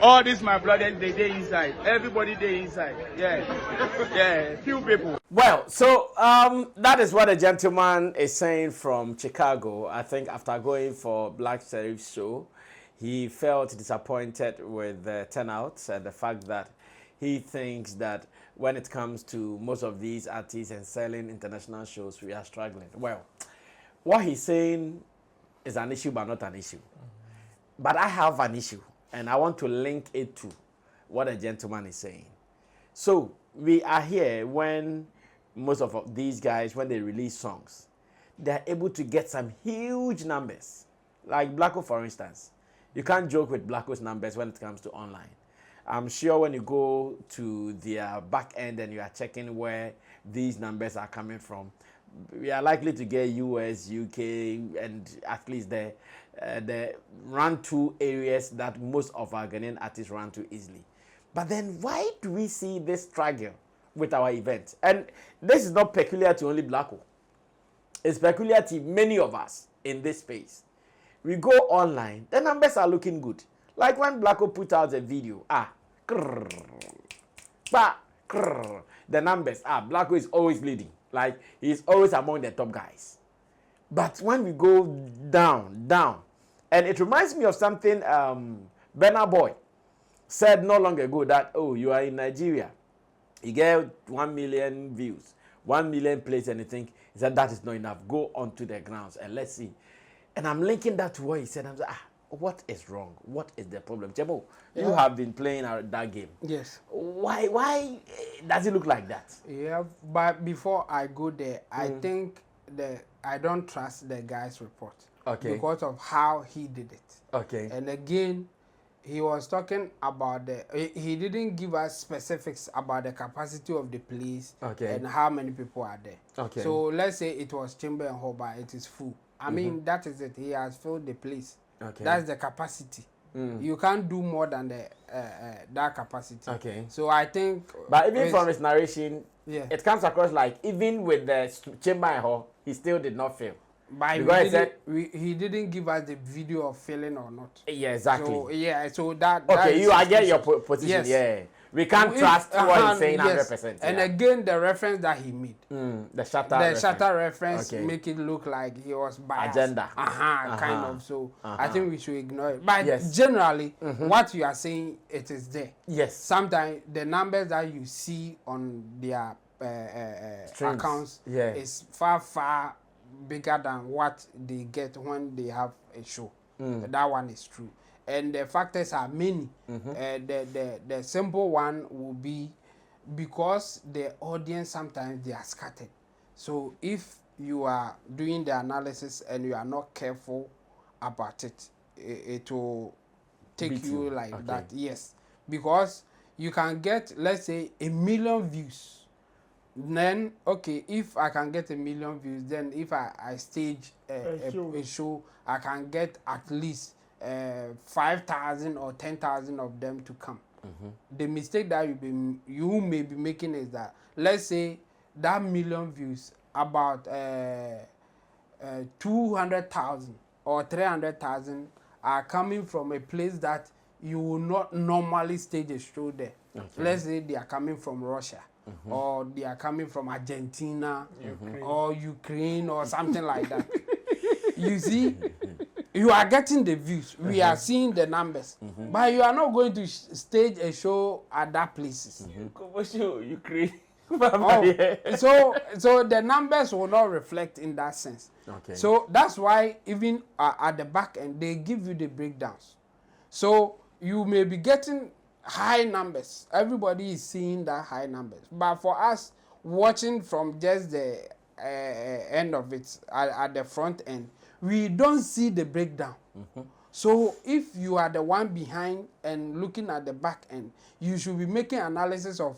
All this my brothers, they inside. Everybody they inside. Yeah, few people. Well, so that is what a gentleman is saying from Chicago. I think after going for Black Sherif's show, he felt disappointed with the turnout and the fact that he thinks that when it comes to most of these artists and selling international shows, we are struggling. Well, what he's saying is an issue but not an issue. But I have an issue, and I want to link it to what a gentleman is saying. So we are here when most of these guys, when they release songs, they're able to get some huge numbers. Like Blacko, for instance. You can't joke with Blacko's numbers when it comes to online. I'm sure when you go to their back end and you are checking where these numbers are coming from, we are likely to get US, UK, and at least the run to areas that most of our Ghanaian artists run to easily. But then why do we see this struggle with our events? And this is not peculiar to only Blacko. It's peculiar to many of us in this space. We go online, the numbers are looking good. Like when Blacko put out a video, the numbers, Blacko is always leading. Like, he's always among the top guys. But when we go down, and it reminds me of something Burna Boy said not long ago that, oh, you are in Nigeria. You get 1 million views, 1 million plays, and you think, he said, that is not enough. Go onto the grounds and let's see. And I'm linking that to what he said. I'm like, what is wrong? What is the problem? Chebo, you have been playing that game. Yes. Why does it look like that? Yeah, but before I go there, I think I don't trust the guy's report. Okay. Because of how he did it. Okay. And again, he was talking about he didn't give us specifics about the capacity of the place and how many people are there. Okay. So let's say it was Chamber and Hoba, it is full. I mean, that is it. He has filled the place. Okay. That's the capacity. You can't do more than that capacity. Okay. So I think. But even from his narration, it comes across like even with the Chamber and Hall, he still did not fail. But he didn't give us the video of failing or not. Yeah, exactly. So so that. Okay, I get your position. Yes. Yeah. We can't trust what he's saying 100%. And again, the reference that he made. The shutter reference make it look like he was biased. Agenda. Kind of. So I think we should ignore it. But generally, what you are saying, it is there. Yes. Sometimes the numbers that you see on their accounts is far bigger than what they get when they have a show. That one is true. And the factors are many. The simple one will be because the audience sometimes they are scattered. So if you are doing the analysis and you are not careful about it, it will take Beat you you. like Okay. that. Yes, because you can get, let's say, 1 million views. Then okay, if I can get 1 million views, then if I stage a show, I can get at least 5,000 or 10,000 of them to come. The mistake that you may be making is that, let's say that 1 million views, about 200,000 or 300,000 are coming from a place that you will not normally stage a show there. Okay. Let's say they are coming from Russia, or they are coming from Argentina, or Ukraine, or something like that. You see, you are getting the views. We are seeing the numbers, but you are not going to stage a show at that places. Ukraine. So the numbers will not reflect in that sense. Okay. So that's why even at the back end they give you the breakdowns. So you may be getting high numbers. Everybody is seeing that high numbers, but for us watching from just the end of it at the front end, we don't see the breakdown. So if you are the one behind and looking at the back end, you should be making analysis of,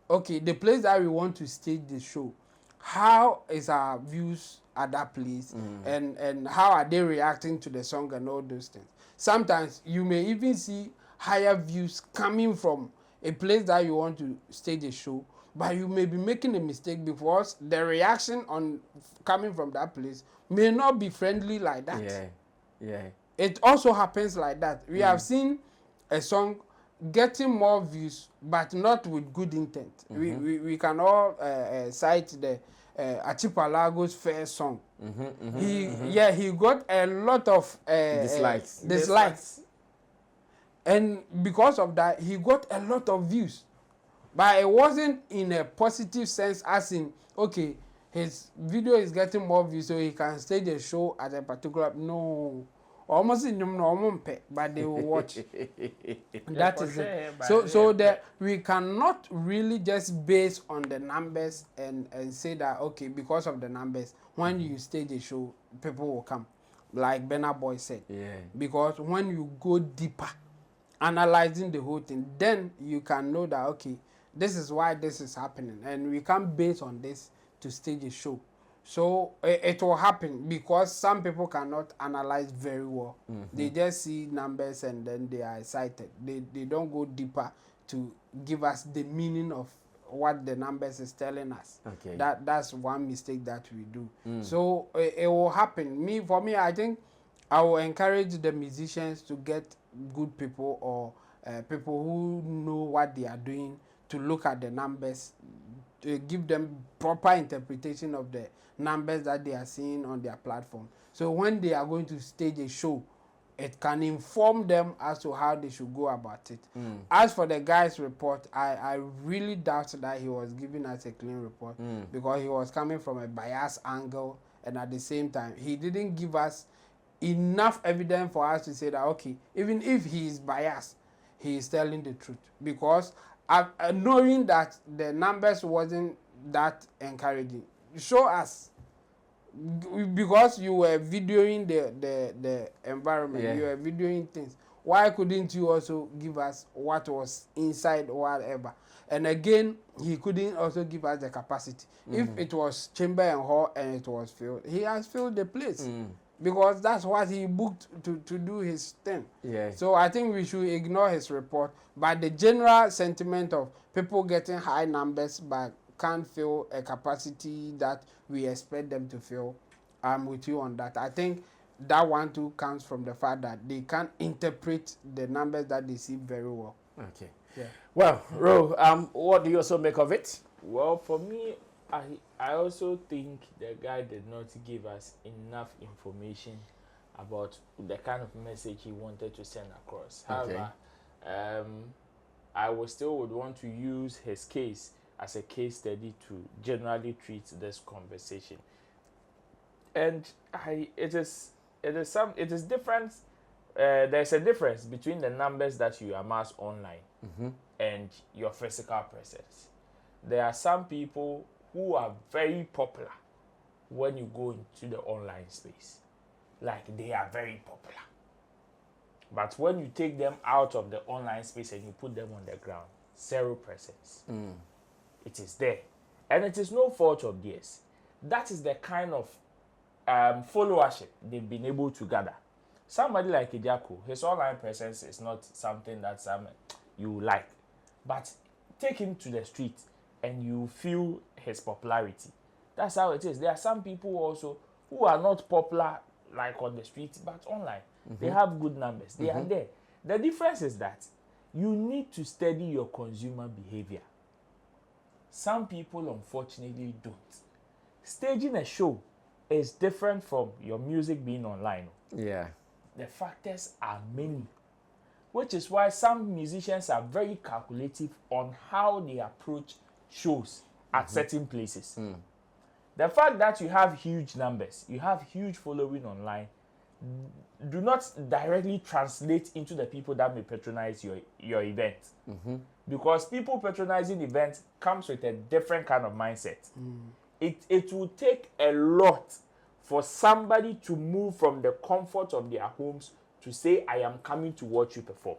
okay, the place that we want to stage the show, how is our views at that place, and how are they reacting to the song and all those things. Sometimes you may even see higher views coming from a place that you want to stage a show, but you may be making a mistake because the reaction on coming from that place may not be friendly like that. Yeah. It also happens like that. We have seen a song getting more views, but not with good intent. We can all cite the Archipelago's first song. He got a lot of dislikes. And because of that, he got a lot of views. But it wasn't in a positive sense, as in, okay, his video is getting more views, so he can stage a show at a particular. No. Almost in normal pay, but they will watch. That is it. So that we cannot really just base on the numbers and say that, okay, because of the numbers, when you stage a show, people will come, like Benna Boy said. Yeah. Because when you go deeper, analyzing the whole thing, then you can know that, okay, this is why this is happening, and we can base on this to stage a show. So it will happen because some people cannot analyze very well. They just see numbers and then they are excited. They don't go deeper to give us the meaning of what the numbers is telling us. Okay. That's one mistake that we do. So it will happen. For me, I think I will encourage the musicians to get good people or people who know what they are doing to look at the numbers, to give them proper interpretation of the numbers that they are seeing on their platform. So when they are going to stage a show, it can inform them as to how they should go about it. As for the guy's report, I really doubt that he was giving us a clean report because he was coming from a biased angle, and at the same time, he didn't give us enough evidence for us to say that, okay, even if he is biased, he is telling the truth. Because knowing that the numbers wasn't that encouraging, show us, because you were videoing the environment, you were videoing things. Why couldn't you also give us what was inside or whatever? And again, he couldn't also give us the capacity. If it was chamber and hall and it was filled, he has filled the place. Because that's what he booked to do his thing. Yeah. So I think we should ignore his report. But the general sentiment of people getting high numbers but can't fill a capacity that we expect them to fill, I'm with you on that. I think that one too comes from the fact that they can't interpret the numbers that they see very well. Okay. Yeah. Well, Ro, what do you also make of it? Well, for me, I also think the guy did not give us enough information about the kind of message he wanted to send across. Okay. However, I would want to use his case as a case study to generally treat this conversation. And it is different. There's a difference between the numbers that you amass online and your physical presence. there are some people who are very popular when you go into the online space. Like, they are very popular. But when you take them out of the online space and you put them on the ground, 0%. It is there. And it is no fault of theirs. That is the kind of followership they've been able to gather. Somebody like Ejako, his online presence is not something that you like. But take him to the street and you feel his popularity. That's how it is. There are some people also who are not popular like on the street, but online. They have good numbers. They are there. The difference is that you need to study your consumer behavior. Some people, unfortunately, don't. Staging a show is different from your music being online. Yeah. The factors are many, which is why some musicians are very calculative on how they approach shows at certain places. The fact that you have huge numbers, you have huge following online, do not directly translate into the people that may patronize your event. Because people patronizing events comes with a different kind of mindset. It will take a lot for somebody to move from the comfort of their homes to say, I am coming to watch you perform.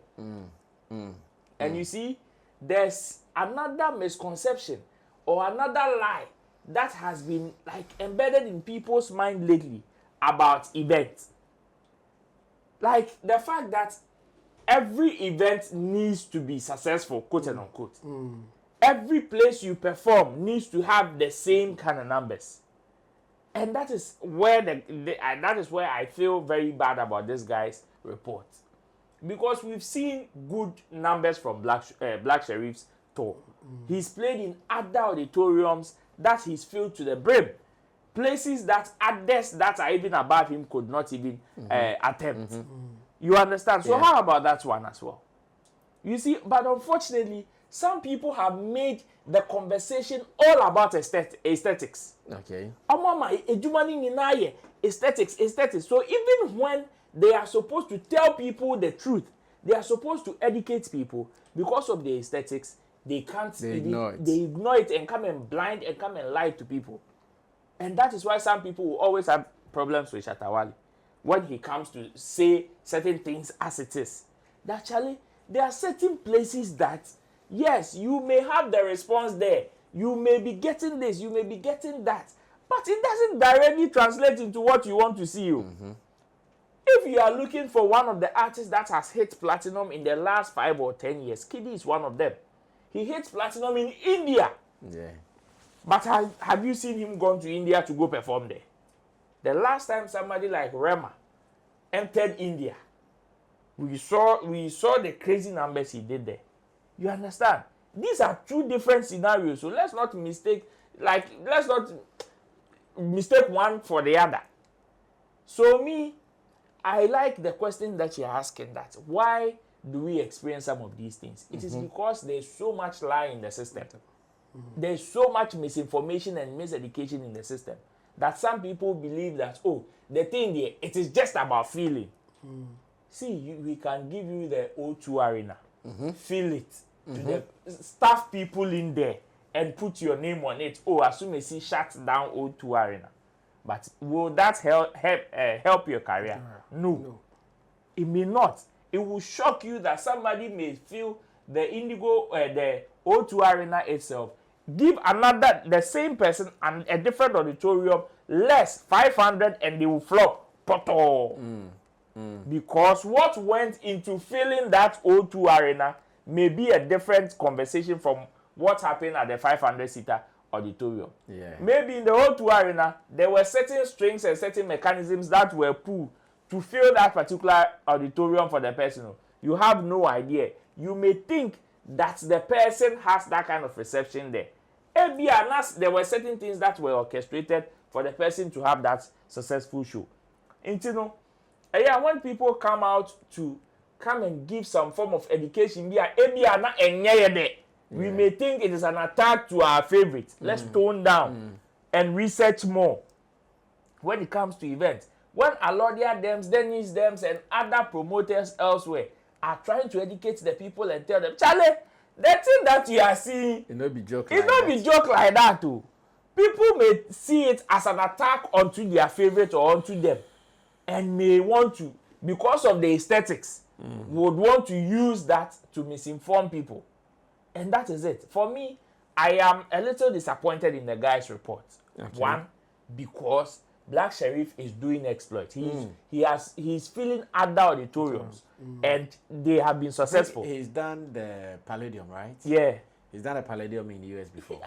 And you see, there's another misconception or another lie that has been like embedded in people's mind lately about events. Like the fact that every event needs to be successful, quote and unquote. Every place you perform needs to have the same kind of numbers. And that is where that is where I feel very bad about this guy's report. Because we've seen good numbers from Black Sherif's tour. He's played in other auditoriums that he's filled to the brim. Places that others that are even above him could not even attempt. You understand? So how about that one as well? You see, but unfortunately, some people have made the conversation all about aesthetics. Okay. Aesthetics. So even when they are supposed to tell people the truth, they are supposed to educate people, because of the aesthetics, they can't. They ignore it and come and blind and come and lie to people. And that is why some people will always have problems with Shatta Wale when he comes to say certain things as it is. That Charlie, there are certain places that, yes, you may have the response there. You may be getting this, you may be getting that. But it doesn't directly translate into what you want to see. If you are looking for one of the artists that has hit platinum in the last 5 or 10 years, Kiddy is one of them. He hit platinum in India. Yeah. But have you seen him gone to India to go perform there? The last time somebody like Rema entered India, we saw the crazy numbers he did there. You understand? These are two different scenarios. So let's not mistake one for the other. So me, I like the question that you're asking, that why do we experience some of these things? It is because there's so much lie in the system. There's so much misinformation and miseducation in the system that some people believe that, oh, the thing there, it is just about feeling. See, we can give you the O2 Arena. Feel it. To the staff people in there and put your name on it. Oh, as soon as he shuts down O2 Arena. But will that help your career? No. It may not. It will shock you that somebody may feel the the O2 Arena itself, give the same person and a different auditorium less 500 and they will flop. Because what went into filling that O2 Arena may be a different conversation from what happened at the 500-seater auditorium. Maybe in the O2 Arena, there were certain strings and certain mechanisms that were pulled to fill that particular auditorium for the person. You have no idea. You may think that the person has that kind of reception there. There were certain things that were orchestrated for the person to have that successful show. And when people come out to come and give some form of education, we may think it is an attack to our favorite. Let's tone down and research more when it comes to events. When Alodia Dems, Dennis Dems, and other promoters elsewhere are trying to educate the people and tell them, Charlie, the thing that you are seeing, it not be joke. It's not be joke like that too. People may see it as an attack onto their favorite or onto them, and may want to, because of the aesthetics, would want to use that to misinform people. And that is it. For me, I am a little disappointed in the guy's report. Okay. One, because Black Sherif is doing exploit. He's filling other auditoriums, and they have been successful. He's done the Palladium, right? Yeah. He's done a Palladium in the US before.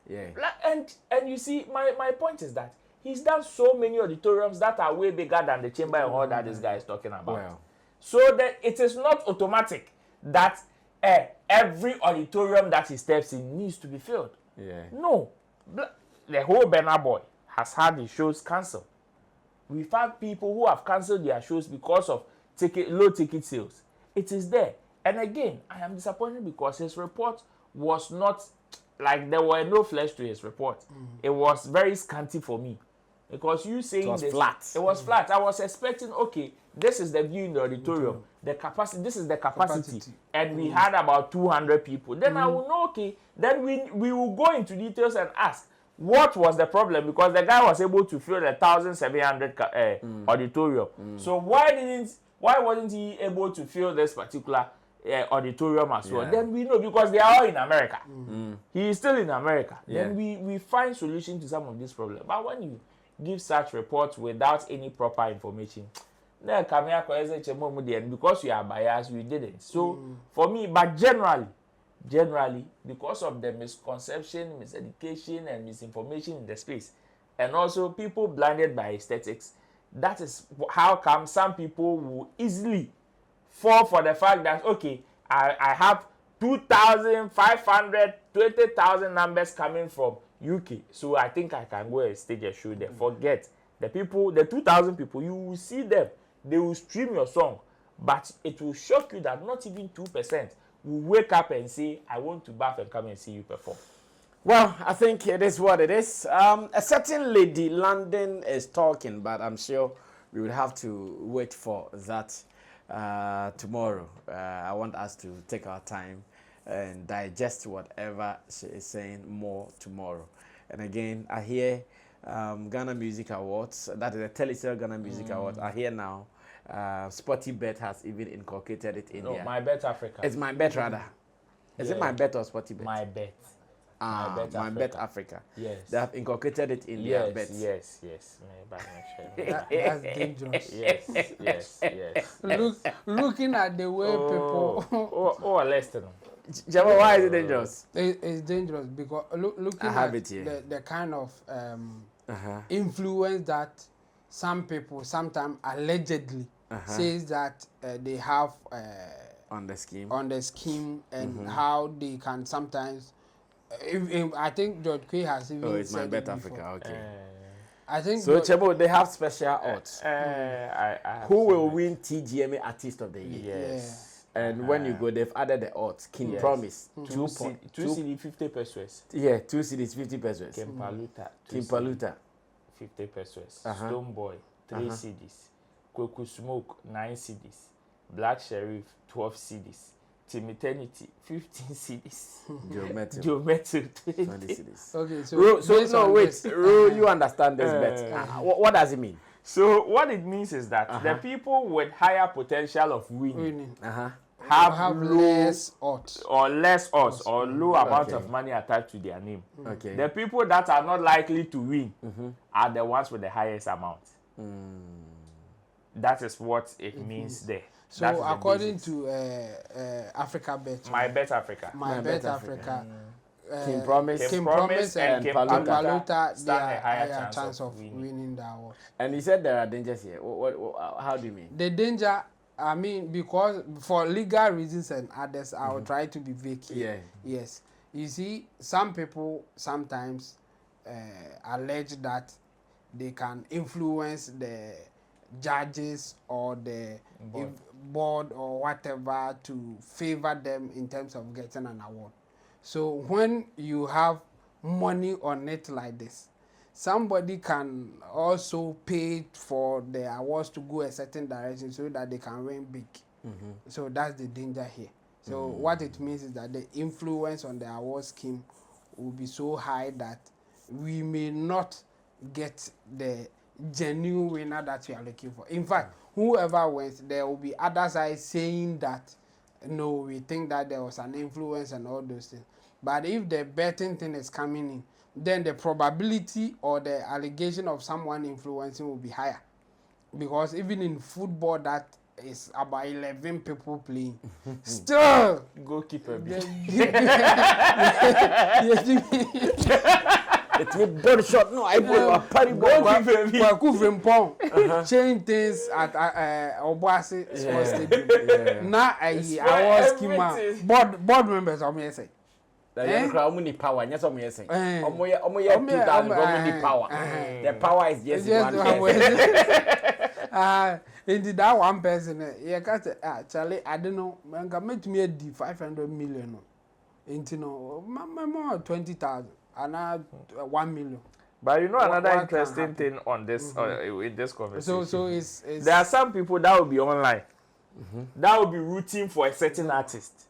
Yeah. And you see, my point is that he's done so many auditoriums that are way bigger than the chamber and all that this guy is talking about. Well. So that it is not automatic that every auditorium that he steps in needs to be filled. Yeah. No. The whole Burna Boy has had his shows cancelled. We've had people who have cancelled their shows because of low ticket sales. It is there. And again, I am disappointed because his report was not, like, there were no flesh to his report. It was very scanty for me. Because you saying this, flat. It was flat. I was expecting, okay, this is the view in the auditorium. The capacity, this is the capacity. And we had about 200 people. Then I will know, okay, then we will go into details and ask, what was the problem? Because the guy was able to fill the 1,700 auditorium. So why wasn't he able to fill this particular auditorium as well? Then we know, because they are all in America. He is still in America. Then we find solution to some of these problems. But when you give such reports without any proper information, then because you are biased, you didn't. So for me, but generally, because of the misconception, miseducation, and misinformation in the space, and also people blinded by aesthetics, that is how come some people will easily fall for the fact that, okay, I have 2,500, 20,000 numbers coming from UK, so I think I can go and stage a show there. Forget the people, the 2,000 people, you will see them, they will stream your song, but it will shock you that not even 2% will wake up and say, I want to bath and come and see you perform. Well, I think it is what it is. A certain lady, London, is talking, but I'm sure we will have to wait for that tomorrow. I want us to take our time and digest whatever she is saying more tomorrow. And again, I hear Ghana Music Awards, that is the Telecel Ghana Music Awards, I hear now. Sporty Bet has even inculcated it in here. My Bet Africa. It's My Bet rather. Is it My Bet or Sporty Bet? My Bet. My Bet Africa. Yes. They have inculcated it in their bets. Yes. That's dangerous. Yes. Looking at the way people. Listen. Jama, why is it dangerous? It's dangerous because looking at the kind of influence that some people sometimes allegedly says that they have on the scheme and how they can sometimes. I think George Quay has even it's said My Bet before. Africa. Okay. I think so. Chebo, they have special odds. Who will win TGMA Artist of the Year? Yes. And when you go, they've added the odds. King Promise, 2 CD 50 pesos. Yeah, 2 CDs 50 pesos. Kim Paluta 50 pesos. Stone Boy 3 CDs. Kweku Smoke 9 CDs. Black Sherif 12 CDs. Team Eternity 15 CDs. Joe Metal 20 CDs. Okay, so Ro, you understand this bet. What does it mean? So what it means is that the people with higher potential of winning. Have less odds or low amount of money attached to their name. Okay. The people that are not likely to win are the ones with the highest amount. That is what it means there. So according to Africa Bet, My Bet Africa, King Promise and Paluta, they are higher chance of winning the award. And you said there are dangers here. How do you mean? The danger, I mean, because for legal reasons and others, I will try to be vague here. Yeah. Yes. You see, some people sometimes allege that they can influence the judges or the board or whatever to favor them in terms of getting an award. So when you have money on it like this, somebody can also pay for the awards to go a certain direction so that they can win big. So that's the danger here. So what it means is that the influence on the award scheme will be so high that we may not get the genuine winner that we are looking for. In fact, whoever wins, there will be other sides saying that no, we think that there was an influence and all those things. But if the betting thing is coming in, then the probability or the allegation of someone influencing will be higher. Because even in football, that is about 11 people playing. Still, Goalkeeper. It's me body shot. No, I go a party ball. Change things at Obuasi Sports Stadium. Now I was schema board members of me say. The power. Yes, I'm saying. Power. The power is just one. Indeed, that one person, yeah, Charlie, I don't know, man, can make me a 500 million. Into no, more 20,000 and 1 million. But you know another interesting thing on this with this conversation. So it's there are some people that will be online. That will be rooting for a certain artist.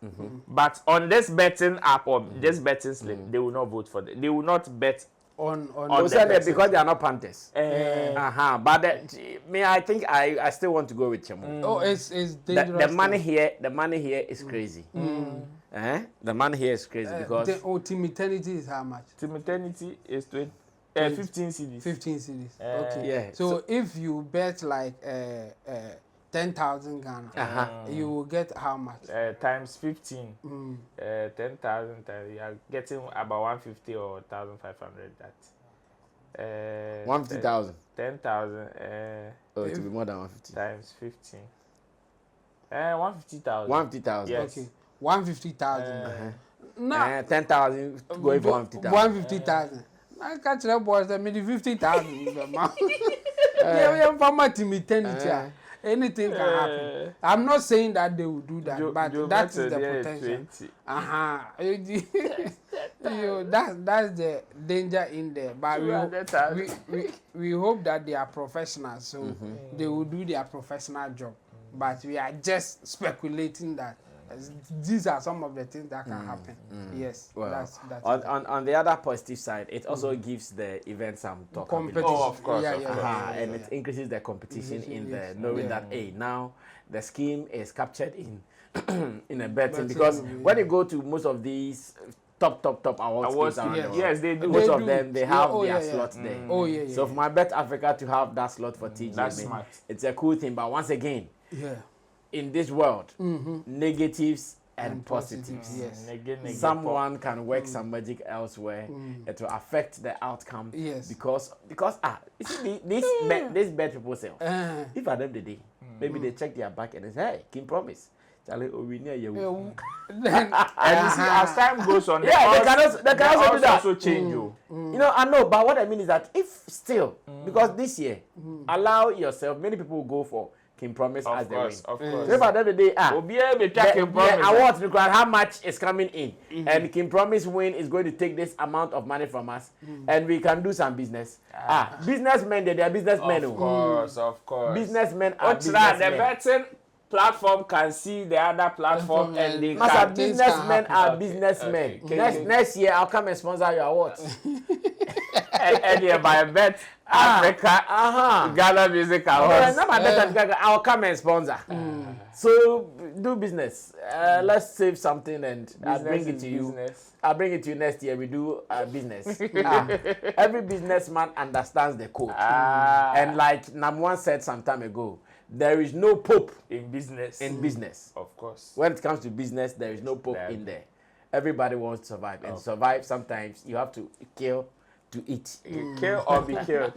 But on this betting app or this betting slip, they will not vote for them. They will not bet on because they are not Panthers. But I think I still want to go with Chemo. Oh, it's dangerous. The money here is crazy. The money here is crazy because Team Eternity is how much? Team Eternity is 15 CDs. 15 CDs. Okay. Yeah. So if you bet like 10,000 Ghana, you will get how much? Times 15. 10,000. You are getting about 150 or 1,500. That. 150,000. 10,000. Oh, it will be more than 150. Times 15. 150,000. 150,000. Yes. Okay. 150,000. No. 10,000 going for 150,000. 150,000. I catch that boys that made 50,000. Yeah, for my Team Eternity. Anything can happen. I'm not saying that they will do that, but that is the potential. That's the danger in there. But we hope that they are professionals, so they will do their professional job. But we are just speculating that these are some of the things that can happen. Yes. Well, that's on the other positive side, it also gives the event some competition. Oh, of course. And it increases the competition in there, knowing that now the scheme is captured in a betting. Because when you go to most of these top awards yes, they do. Most of them, they have their slots there. So for my Bet Africa to have that slot for TG, that's smart. It's a cool thing. But once again, in this world, negatives and positives. Yes. Someone can work some magic elsewhere. It will affect the outcome. Yes. Because you see these bad people say, if at the end of the day, maybe they check their back and they say, hey, King Promise. Charlie, we near you. And you see, as time goes on, they can also do that. Also change you. You know, I know, but what I mean is that if still, because this year, allow yourself, many people will go for King Promise as the win. Of course. So if at the end of the day, the awards require how much is coming in, and King Promise win is going to take this amount of money from us, and we can do some business. Businessmen, they are businessmen. Of course. Businessmen are businessmen. The betting platform can see the other platform and they can. Businessmen are businessmen. Next year, I'll come and sponsor your awards. And by Bet Africa, Ghana Music Awards. I'll come and sponsor. So do business. Let's save something and I'll bring it to you. I'll bring it to you next year. We do business. Every businessman understands the code. And like Namwan said some time ago, there is no pope in business. Of course. When it comes to business, there is no pope in there. Everybody wants to survive. And survive, sometimes you have to kill to eat. Kill or be killed.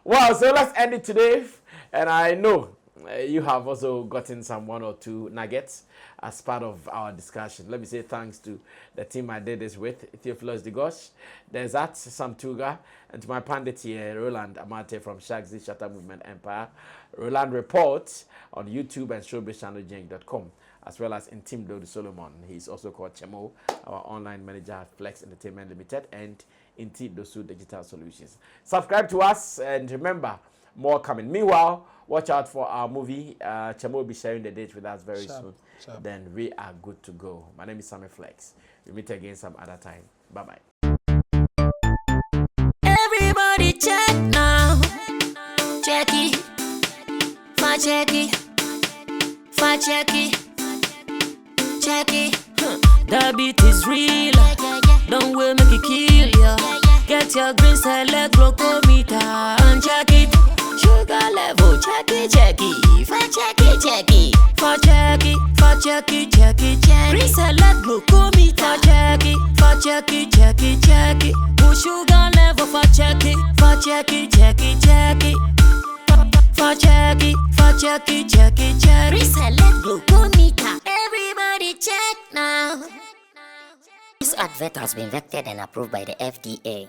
Well, so let's end it today. And I know you have also gotten some 1 or 2 nuggets as part of our discussion. Let me say thanks to the team I did this with, Theophilus Digosh, there's that Sam Tuga, and to my pandit here, Roland Amate from Shagzi Shatter Movement Empire. Roland Report on YouTube and showbizchanneljank.com, as well as in Team Dodu Solomon. He's also called Chemo, our online manager at Flex Entertainment Limited, and in Dosu Digital Solutions. Subscribe to us, and remember, more coming. Meanwhile, watch out for our movie. Chemo will be sharing the date with us very soon. Then we are good to go. My name is Sammy Flex. We meet again some other time. Bye-bye. Everybody check now. Check it. Check it. Check it. Check it. The beat is real. Don't wait, make it kill ya. Get your green select glucometer and check it. Sugar level, check it. Check it. Check it. Check it. Check it. Check it. Green select glucometer. Check it. Check it. Check it. Push sugar level for check it. Check it. Check it. Check it. Check it. Reselect glucometer. Everybody check now. This advert has been vetted and approved by the FDA.